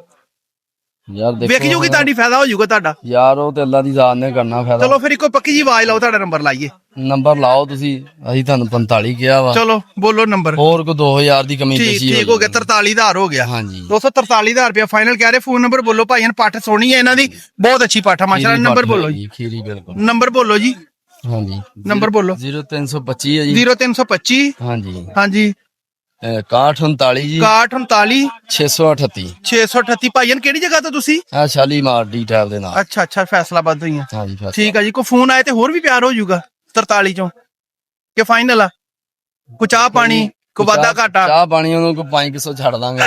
ਯਾਰ ਵੇਖ ਦੇਖੋ ਜਾਊਗੀ ਤੁਹਾਡੀ, ਫਾਇਦਾ ਹੋ ਜਾਊਗਾ ਤੁਹਾਡਾ। ਯਾਰ ਉਹ ਤੇ ਅੱਲਾ ਦੀ ਜ਼ਾਤ ਨੇ ਕਰਨਾ ਫਾਇਦਾ। ਚਲੋ ਫਿਰ ਇੱਕੋ ਪੱਕੀ ਜੀ ਆਵਾਜ਼ ਲਾਓ, ਤੁਹਾਡਾ ਨੰਬਰ ਲਾਈਏ। ਨੰਬਰ ਲਾਓ ਤੁਸੀਂ, ਅਸੀਂ ਤੁਹਾਨੂੰ 45 ਕਿਹਾ ਵਾ। ਚਲੋ ਬੋਲੋ ਨੰਬਰ। ਹੋਰ ਕੋ 2000 ਦੀ ਕਮੀ ਠੀਕ ਪੇਸ਼ੀ ਠੀਕ ਹੋ ਗਿਆ, 43,000 ਹੋ ਗਿਆ। ਹਾਂਜੀ। 243,000 ਰੁਪਇਆ ਫਾਈਨਲ ਕਹਿ ਰਹੇ। ਫੋਨ ਨੰਬਰ ਬੋਲੋ ਭਾਈਆਂ, ਪੱਠ ਸੋਹਣੀ ਹੈ ਇਹਨਾਂ ਦੀ, ਬਹੁਤ ਅੱਛੀ ਪੱਠ ਹੈ ਮਾਸ਼ਾਅੱਲਾ। ਨੰਬਰ ਬੋਲੋ ਜੀ, ਖੀਰੀ ਬਿਲਕੁਲ। ਨੰਬਰ ਬੋਲੋ ਜੀ, ਹਾਂਜੀ ਨੰਬਰ ਬੋਲੋ। 0325 ਹੈ ਜੀ। 0325 ਹਾਂਜੀ ਹਾਂਜੀ 6139 ਜੀ 6139 638 638। ਭਾਈਆਂ ਕਿਹੜੀ ਜਗ੍ਹਾ ਤੋਂ ਤੁਸੀਂ? ਆ ਸ਼ਾਲੀਮਾਰ ਡੀ ਟੈਬ ਦੇ ਨਾਲ। ਅੱਛਾ ਅੱਛਾ, ਫੈਸਲਾਬਾਦ ਤੋਂ ਹੀ ਆ। ਹਾਂਜੀ ਫੈਸਲਾ। ਠੀਕ ਆ ਜੀ। ਕੋਈ ਫੋਨ ਆਏ ਤੇ ਹੋਰ ਵੀ ਪਿਆਰ ਹੋ ਜਾਊਗਾ 43 ਚੋਂ ਕਿ ਫਾਈਨਲ ਆ? ਕੋਈ ਚਾਹ ਪਾਣੀ, ਕੋਈ ਵਾਧਾ ਘਾਟਾ? ਚਾਹ ਪਾਣੀ ਉਹਨੂੰ ਕੋਈ 500 ਛੱਡ ਦਾਂਗੇ।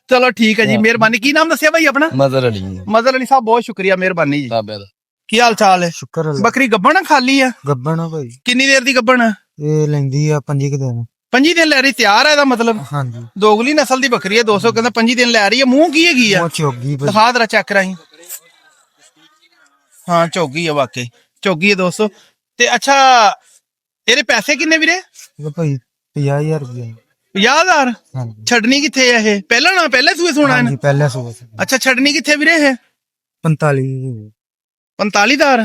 ਚਲੋ ਠੀਕ ਹੈ ਜੀ, ਮਿਹਰਬਾਨੀ। ਕੀ ਨਾਮ ਦੱਸਿਆ ਭਾਈ ਆਪਣਾ? ਮਦਰ ਅਲੀ ਮਜ਼ਰ ਅਲੀ ਸਾਹਿਬ, ਬਹੁਤ ਸ਼ੁਕਰੀਆ, ਮਿਹਰਬਾਨੀ ਜੀ। ਬਾਬੇ ਦਾ। ਕੀ ਹਾਲ ਚਾਲ ਹੈ? ਸ਼ੁਕਰ ਬੱਕਰੀ ਗੱਭਣ ਆ ਖਾਲੀ ਆ? ਗੱਬਣਾ ਭਾਈ, ਕਿੰਨੀ ਦੇਰ ਦੀ ਗੱਭਣ ਆ? ਇਹ ਲੈਂਦੀ ਆ 5 ਦਿਨ। 5 ਦਿਨ ਲੈ ਰਹੀ, ਤਿਆਰ ਹੈ ਇਹਦਾ ਮਤਲਬ? ਹਾਂਜੀ। ਦੋਗਲੀ ਨਸਲ ਦੀ ਬੱਕਰੀ ਹੈ 200, ਕਹਿੰਦਾ 5 ਦਿਨ ਲੈ ਰਹੀ ਹੈ। ਮੂੰਹ ਕੀ ਹੈਗੀ ਆ? ਉਹ ਚੋਗੀ ਭਾਈ। ਦਿਖਾ ਦਰਾ ਚੈੱਕ ਕਰਾਈ। ਹਾਂ ਝੋਗੀ ਆ, ਵਾਕਈ ਝੋਗੀ ਹੈ 200। ਤੇ ਅੱਛਾ, ਇਹਦੇ ਪੈਸੇ ਕਿੰਨੇ ਵੀਰੇ? ਇਹ ਭਾਈ 50,000 ਰੁਪਏ। 50,000? ਹਾਂਜੀ ਛੱਡਣੀ ਕਿੱਥੇ ਹੈ ਇਹ? ਪਹਿਲਾਂ ਨਾ ਪਹਿਲੇ ਸੂਏ ਸੋਣਾ ਹਾਂਜੀ, ਪਹਿਲਾ ਸੂਆ ਸੀ। ਅੱਛਾ, ਛੱਡਣੀ ਕਿੱਥੇ ਵੀਰੇ ਇਹ? 45। 45,000?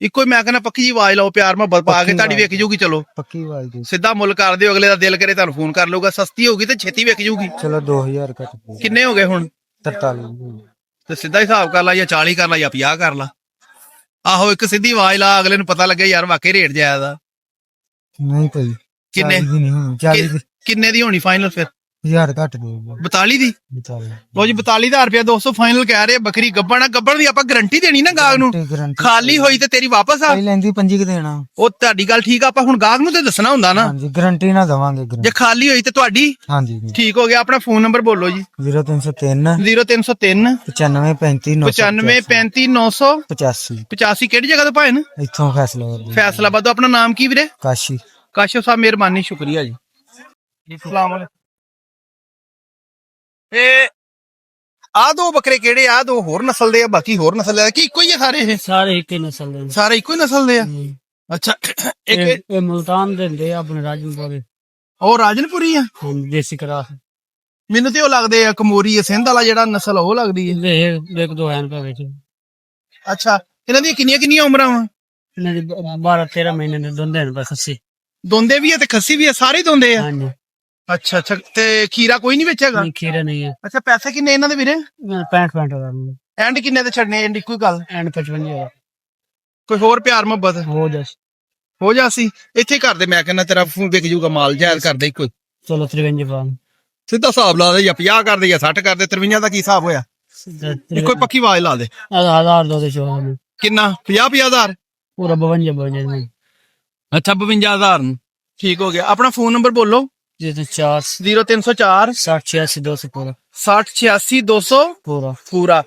ਇੱਕੋ ਹੀ, ਮੈਂ ਕਹਿੰਦਾ ਪੱਕੀ ਜੀ ਆਵਾਜ਼ ਲਾਓ, ਪਿਆਰ ਮੁਹੱਬਤ ਪਾ ਕੇ, ਪੱਕੀ ਤੁਹਾਡੀ ਆਵਾਜ਼। ਵੇਖ ਜੂਗੀ। ਚਲੋ ਪੱਕੀ ਆਵਾਜ਼ ਦੀ। ਸਿੱਧਾ ਮੁੱਲ ਕਰ ਦਿਓ, ਅਗਲੇ ਦਾ ਦਿਲ ਕਰੇ ਤੁਹਾਨੂੰ ਫੋਨ ਕਰ ਲਊਗਾ। ਸਸਤੀ ਹੋਗੀ ਤੇ ਛੇਤੀ ਵੇਖ ਜੂਗੀ। ਚਲੋ 2000 ਘੱਟ ਦੇ। ਕਿੰਨੇ ਹੋ ਗਏ ਹੁਣ? 43। ਤੇ ਸਿੱਧਾ ਹਿਸਾਬ ਕਰ ਲਾ, ਜਾਂ 40 ਕਰ ਲਾ ਜਾਂ 50 ਕਰ ਲਾ। ਆਹੋ, ਇੱਕ ਸਿੱਧੀ ਆਵਾਜ਼ ਲਾ, ਅਗਲੇ ਨੂੰ ਪਤਾ ਲੱਗੇ ਯਾਰ ਵਾਕਈ ਰੇਟ ਜਾਇਜ਼ ਆ। ਨਹੀਂ ਭਾਈ, ਕਿੰਨੇ? 40 ਦੀ ਨਹੀਂ ਹੋਣੀ। 40 ਦੀ ਕਿੰਨੇ ਦੀ ਹੋਣੀ ਫਾਈਨਲ ਫਿਰ? 1000 ਘੱਟ ਦੇ। 42 ਦੀ? 42। ਲੋ ਜੀ, 42,000 ਰੁਪਇਆ 200 ਫਾਈਨਲ ਕਹਿ ਰਹੇ। ਬੱਕਰੀ ਗੱਬਣ ਆ, ਗੱਬਣ ਦੀ ਆਪਾਂ ਗਾਰੰਟੀ ਦੇਣੀ ਨਾ ਗਾਹਕ ਨੂੰ। ਗਾਰੰਟੀ ਖਾਲੀ ਹੋਈ ਤੇ ਤੇਰੀ ਵਾਪਸ ਆ। ਭਾਈ ਲੈਂਦੀ 5 ਦੇਣਾ। ਉਹ ਤੁਹਾਡੀ ਗੱਲ ਠੀਕ ਆ, ਆਪਾਂ ਹੁਣ ਗਾਹਕ ਨੂੰ ਤੇ ਦੱਸਣਾ ਹੁੰਦਾ ਨਾ। ਹਾਂਜੀ, ਗਾਰੰਟੀ ਨਾ ਦਵਾਂਗੇ। ਜੇ ਖਾਲੀ ਹੋਈ ਤੇ ਤੁਹਾਡੀ? ਹਾਂਜੀ। ਠੀਕ ਹੋ ਗਿਆ। ਆਪਣਾ ਫੋਨ ਨੰਬਰ ਬੋਲੋ ਜੀ। 0303 0303 95 35 95 35 985। 85। ਕਿਹੜੀ ਜਗ੍ਹਾ ਤੋਂ ਭਾਏ ਨੇ? ਇੱਥੋਂ ਫੈਸਲਾ ਫੈਸਲਾਬਾਦ ਤੋਂ। ਆਪਣਾ ਨਾਮ ਕੀ ਵੀਰੇ? ਕਾਸ਼ੀ। ਕਾਸ਼ੋ ਸਾਹਿਬ, ਮਿਹਰਬਾਨੀ, ਸ਼ੁਕਰੀਆ ਜੀ। ਸਲਾਮ ਅਲੈਕੁਮ। ਇਹ ਆ ਦੋ ਬੱਕਰੇ ਕਿਹੜੇ ਆ? ਦੋ ਹੋਰ ਨਸਲ ਦੇ ਆ, ਬਾਕੀ ਹੋਰ ਨਸਲ ਦੇ ਆ ਕਿ ਇੱਕੋ ਹੀ ਆ ਸਾਰੇ? ਇਹ ਸਾਰੇ ਇੱਕ ਹੀ ਨਸਲ ਦੇ ਨੇ। ਸਾਰੇ ਇੱਕੋ ਹੀ ਨਸਲ ਦੇ ਆ? ਅੱਛਾ, ਇੱਕ ਇਹ ਮੁਲਤਾਨ ਦੇ ਹੁੰਦੇ ਆ ਆਪਣੇ ਰਾਜਨਪੁਰੇ। ਉਹ ਰਾਜਨਪੁਰੀ ਆ? ਦੇਸੀ ਕਰਾਸ। ਮੈਨੂੰ ਤੇ ਉਹ ਲੱਗਦੇ ਆ ਕਮੋਰੀ, ਸਿੰਧ ਵਾਲਾ ਜਿਹੜਾ ਨਸਲ ਉਹ ਲੱਗਦੀ ਹੈ। ਇਹ ਇੱਕ ਦੋ ਹਨ ਪਾ ਵਿੱਚ। ਅੱਛਾ, ਇਹਨਾਂ ਦੀਆਂ ਕਿੰਨੀਆਂ ਕਿੰਨੀਆਂ ਉਮਰਾਂ ਵਾ? ਇਹਨਾਂ ਦੀ 12-13 ਮਹੀਨੇ ਦੇ ਦੋਂਦੇ ਨੇ ਖੱਸੀ। ਦੋਂਦੇ ਵੀ ਆ ਤੇ ਖੱਸੀ ਵੀ ਆ, ਸਾਰੇ ਹੀ ਦੋਂਦੇ ਆ? ਹਾਂਜੀ। ਅੱਛਾ ਅੱਛਾ, ਤੇ ਖੀਰਾ ਕੋਈ ਨਹੀਂ ਵਿੱਚ ਹੈਗਾ? ਨਹੀਂ, ਖੀਰਾ ਨਹੀਂ ਹੈ। ਅੱਛਾ, ਪੈਸੇ ਕਿੰਨੇ ਇਹਨਾਂ ਦੇ ਵੀਰੇ? 65 ਹਜ਼ਾਰ। ਐਂਡ ਕਿੰਨੇ ਤੇ ਛੱਡਨੇ? ਐਂਡ ਇੱਕੋ ਹੀ ਗੱਲ? ਐਂਡ 55 ਹਜ਼ਾਰ। ਕੋਈ ਹੋਰ ਪਿਆਰ ਮੁਹੱਬਤ ਹੋ ਜਾਸ। ਹੋ ਜਾ ਸੀ ਇੱਥੇ ਕਰ ਦੇ। ਮੈਂ ਕਹਿੰਦਾ ਤੇਰਾ ਵਿਕ ਜੂਗਾ ਮਾਲ, ਜਾਇਜ਼ ਕਰ ਦੇ ਇੱਕੋ ਹੀ। ਚਲੋ 53 ਪਾ। ਸਿੱਧਾ ਹਿਸਾਬ ਲਾ ਦੇ, ਜਾਂ 50 ਕਰ ਦੇ ਜਾਂ 60 ਕਰ ਦੇ। 53 ਦਾ ਕੀ ਹਿਸਾਬ ਹੋਇਆ? ਇੱਕੋ ਹੀ ਪੱਕੀ ਆਵਾਜ਼ ਲਾ ਦੇ। 1000 ਦੋ ਦੇ ਚੋਂ ਕਿੰਨਾ? 50,000? ਪੂਰਾ 52 ਅੱਛਾ, 52,000 ਨੂੰ। ਠੀਕ ਹੋ ਗਿਆ। ਆਪਣਾ ਫੋਨ ਨੰਬਰ ਬੋਲੋ। 4 0304 60 86 200 ਪੂਰਾ 60 86 200 ਪੂਰਾ। ਪੂਰਾ।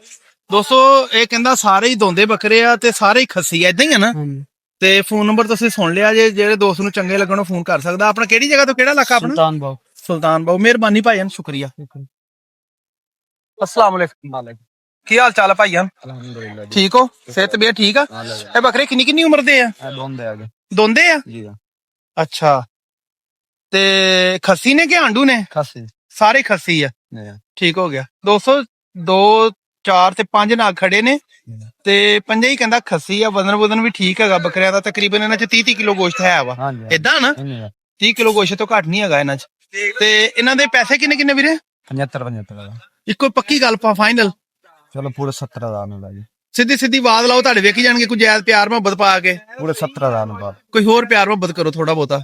200 ਇਹ ਕਹਿੰਦਾ ਸਾਰੇ ਹੀ ਦੋਂਦੇ ਬੱਕਰੇ ਆ ਤੇ ਸਾਰੇ ਹੀ ਖੱਸੀ ਆ, ਇਦਾਂ ਹੀ ਆ ਨਾ? ਹਾਂਜੀ। ਤੇ ਫੋਨ ਨੰਬਰ ਤੁਸੀਂ ਸੁਣ ਲਿਆ ਜੇ, ਜਿਹੜੇ ਦੋਸਤ ਨੂੰ ਚੰਗੇ ਲੱਗਣ ਉਹ ਫੋਨ ਕਰ ਸਕਦਾ। ਆਪਣਾ ਕਿਹੜੀ ਜਗ੍ਹਾ ਤੋਂ, ਕਿਹੜਾ ਇਲਾਕਾ ਆਪਣਾ? ਸੁਲਤਾਨ ਬਾਗ। ਸੁਲਤਾਨ ਬਾਹੂ। ਮਿਹਰਬਾਨੀ ਭਾਈਆਂ, ਸ਼ੁਕਰੀਆ। अस्सलाम वालेकुम। ਕੀ ਹਾਲ ਚਾਲ ਹੈ ਭਾਈਆਂ? ਅਲਹਮਦੁਲਿਲਾ ਜੀ। ਠੀਕ ਹੋ? ਸਿਹਤ ਵੀ ਠੀਕ ਆ? ਇਹ ਬੱਕਰੇ ਕਿੰਨੀ ਕਿੰਨੀ ਉਮਰ ਦੇ ਆ? ਦੋਂਦੇ ਆ ਗਏ ਦੋਂਦੇ ਆ? ਜੀ। ਅੱਛਾ, ਤੇ ਖੱਸੀ ਨੇ ਕਿ ਆਂਡੂ ਨੇ? ਖਾਸੀ ਸਾਰੇ ਖੱਸੀ ਆ। ਨੇ। ਠੀਕ ਹੋ ਗਿਆ। 200 2 4 ਤੇ 5 ਨਾਗ ਖੜੇ ਨੇ ਤੇ ਪੰਜੇ ਹੀ ਕਹਿੰਦਾ ਖੱਸੀ ਆ। ਵਜ਼ਨ ਵੀ ਠੀਕ ਹੈਗਾ ਬੱਕਰਿਆਂ ਦਾ। ਤਕਰੀਬਨ ਇਹਨਾਂ ਚ 30 ਕਿਲੋ ਗੋਸ਼ਤ ਹੈ ਵਾ। ਹਾਂਜੀ। ਏਦਾਂ ਨਾ? 30 ਕਿਲੋ ਗੋਸ਼ਤ ਤੋਂ ਘੱਟ ਨਹੀਂ ਹੈਗਾ ਇਹਨਾਂ ਚ। ਤੇ ਇਹਨਾਂ ਦੇ ਪੈਸੇ ਕਿੰਨੇ ਕਿੰਨੇ ਵੀਰੇ? 75 ਇੱਕੋ ਪੱਕੀ ਗੱਲ ਪਾ ਫਾਈਨਲ। ਚਲੋ ਪੂਰੇ 70,000 ਨੂੰ ਲਾ ਜੀ। ਸਿੱਧੀ ਸਿੱਧੀ ਆਵਾਜ਼ ਲਾਓ, ਤੁਹਾਡੇ ਵੇਖੀ ਜਾਣਗੇ। ਕੋਈ ਜਾਇਜ਼ ਪਿਆਰ ਮੁਹੱਬਤ ਪਾ ਕੇ ਪੂਰੇ 70,000 ਨੂੰ ਬਾਅਦ। ਕੋਈ ਹੋਰ ਪਿਆਰ ਮੁਹੱਬਤ ਕਰੋ ਥੋੜਾ ਬਹੁਤਾ।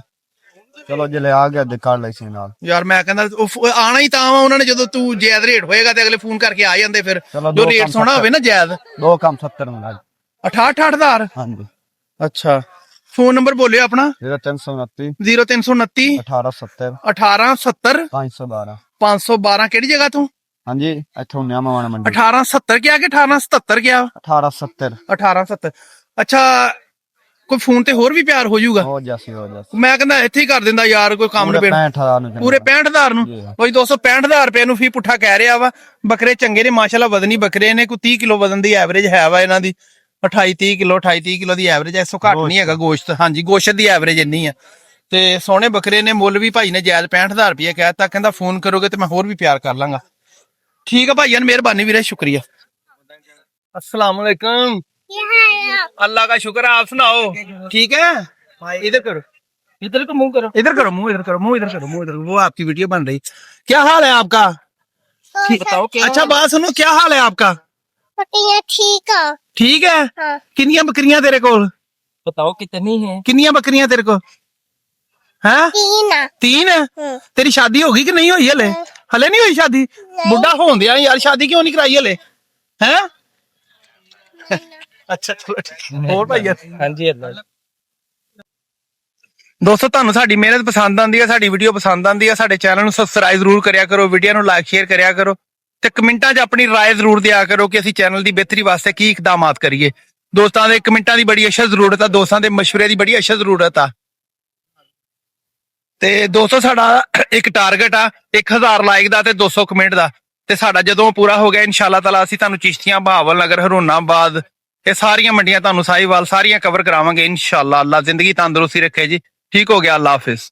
ਚਲੋ ਜੇ ਆ ਗਿਆ ਦੇ ਕਰ ਲਈ ਸੀ ਨਾਲ। ਯਾਰ ਮੈਂ ਕਹਿੰਦਾ ਆਣਾ ਹੀ ਤਾਂ ਵਾ ਉਹਨਾਂ ਨੇ, ਜਦੋਂ ਤੂੰ ਜਾਇਜ਼ ਰੇਟ ਹੋਏਗਾ ਤੇ ਅਗਲੇ ਫੋਨ ਕਰਕੇ ਆ ਜਾਂਦੇ। ਫਿਰ ਚਲੋ ਜੋ ਰੇਟ ਸੋਹਣਾ ਹੋਵੇ ਨਾ ਜਾਇਜ਼। ਦੋ ਕੰਮ 70 ਨੂੰ ਲਾ ਜੀ। 68,000? ਹਾਂਜੀ। ਅੱਛਾ ਫੋਨ ਨੰਬਰ ਬੋਲਿਓ ਆਪਣਾ 0329 0329 1870 1870 512 512 ਕਿਹੜੀ ਜਗ੍ਹਾ ਤੋਂ ਹਾਂਜੀ ਇੱਥੋਂ ਨਿਆਮਾਵਾਨ ਮੰਡੀ 1870 ਕਿਹਾ ਕਿ 1877 ਕਿਹਾ 1870 1870 ਅੱਛਾ ਕੋਈ ਫੋਨ ਤੇ ਹੋਰ ਵੀ ਪਿਆਰ ਹੋ ਜਾਊਗਾ ਹੋ ਜਾਸੀ ਮੈਂ ਕਹਿੰਦਾ ਇੱਥੇ ਹੀ ਕਰ ਦਿੰਦਾ ਯਾਰ ਕੋਈ ਕੰਮ ਪੂਰੇ ਨਿਬੇੜ 65000 ਨੂੰ ਪੂਰੇ 65000 ਨੂੰ ਕੋਈ 265,000 ਰੁਪਏ ਨੂੰ ਫੀ ਪੁੱਠਾ ਕਹਿ ਰਿਹਾ ਵਾ ਬੱਕਰੇ ਚੰਗੇ ਨੇ ਮਾਸ਼ਾਅੱਲਾ ਵਜ਼ਨੀ ਬੱਕਰੇ ਨੇ ਕੋਈ 30 ਕਿਲੋ ਵਜ਼ਨ ਦੀ ਐਵਰੇਜ ਹੈ ਵਾ ਇਹਨਾਂ ਦੀ 28 ਕਿਲੋ 30 ਕਿਲੋ ਦੀ ਐਵਰੇਜ ਐ, ਇਸ ਤੋਂ ਘੱਟ ਨਹੀਂ ਹੈਗਾ ਗੋਸ਼ਤ। ਹਾਂਜੀ ਗੋਸ਼ਤ ਦੀ ਐਵਰੇਜ ਇੰਨੀ ਆ ਤੇ ਸੋਹਣੇ ਬੱਕਰੇ ਨੇ। ਮੁੱਲ ਵੀ ਭਾਈ ਨੇ ਜਾਇਜ਼ 65,000 ਰੁਪਏ ਕਹਿਤਾ, ਕਹਿੰਦਾ ਫੋਨ ਕਰੋਗੇ ਤੇ ਮੈਂ ਹੋਰ ਵੀ ਪਿਆਰ ਕਰ ਲਾਂਗਾ। ठीक है भाईजान, मेहरबानी वीरे, शुक्रिया। अस्सलाम वालेकुम। अल्लाह का शुक्र है, आप सुनाओ ठीक है? इधर करो, इधर को मुंह करो, इधर करो मुंह, इधर करो मुंह, इधर करो मुंह, इधर। वो आपकी वीडियो बन रही। क्या हाल है आपका? बताओ क्या? अच्छा बात सुनो, क्या हाल है आपका? ठीक है। ठीक है। हाँ। कितनियां बकरियां तेरे को? बताओ कितनी है? कितनियां बकरियां तेरे को? हैं? तीन है। तेरी शादी होगी कि नहीं हुई हले? हले नहीं हुई शादी? बुढ़ा हो दिया यार, शादी क्यों नहीं कराई हले? हैं? अच्छा चलो ठीक। और भाई हाँ जी अल्लाह। ਦੋਸਤੋ ਤੁਹਾਨੂੰ ਸਾਡੀ ਮਿਹਨਤ ਪਸੰਦ ਆਂਦੀ ਹੈ, ਸਾਡੀ ਵੀਡੀਓ ਪਸੰਦ ਆਂਦੀ ਹੈ, ਸਾਡੇ ਚੈਨਲ ਨੂੰ ਸਬਸਕ੍ਰਾਈਬ ਜ਼ਰੂਰ ਕਰਿਆ ਕਰੋ, ਵੀਡੀਓ ਨੂੰ ਲਾਈਕ ਸ਼ੇਅਰ ਕਰਿਆ ਕਰੋ ਤੇ ਕਮੈਂਟਾਂ 'ਚ ਆਪਣੀ ਰਾਏ ਜ਼ਰੂਰ ਦਿਆ ਕਰੋ ਕਿ ਅਸੀਂ ਚੈਨਲ ਦੀ ਬਿਹਤਰੀ ਵਾਸਤੇ ਕੀ ਇਕਦਾਮਾਤ ਕਰੀਏ। ਦੋਸਤਾਂ ਦੇ ਕਮੈਂਟਾਂ ਦੀ ਬੜੀ ਅਸ਼ਦ ਜ਼ਰੂਰਤ ਆ, ਦੋਸਤਾਂ ਦੇ ਮਸ਼ਵਰੇ ਦੀ ਬੜੀ ਅਸ਼ਦ ਜ਼ਰੂਰਤ ਆ। ਤੇ ਦੋਸਤੋ ਸਾਡਾ ਇੱਕ ਟਾਰਗੇਟ ਆ 1000 ਲਾਈਕ ਦਾ ਤੇ 200 ਕਮੈਂਟ ਦਾ, ਤੇ ਸਾਡਾ ਜਦੋਂ ਪੂਰਾ ਹੋ ਗਿਆ ਇਨਸ਼ਾਅੱਲਾ ਤਾਲਾ ਅਸੀਂ ਤੁਹਾਨੂੰ ਚਿਸ਼ਤੀਆਂ, ਬਹਾਵਲ ਨਗਰ, ਹਰੋਨਾਬਾਦ, ਇਹ ਸਾਰੀਆਂ ਮੰਡੀਆਂ ਤੁਹਾਨੂੰ ਸਾਹੀਵਾਲ ਸਾਰੀਆਂ ਕਵਰ ਕਰਾਵਾਂਗੇ ਇਨਸ਼ਾਅੱਲਾ। ਅੱਲਾ ਜ਼ਿੰਦਗੀ ਤੰਦਰੁਸਤੀ ਰੱਖੇ ਜੀ। ठीक हो गया, अल्लाह हाफिज।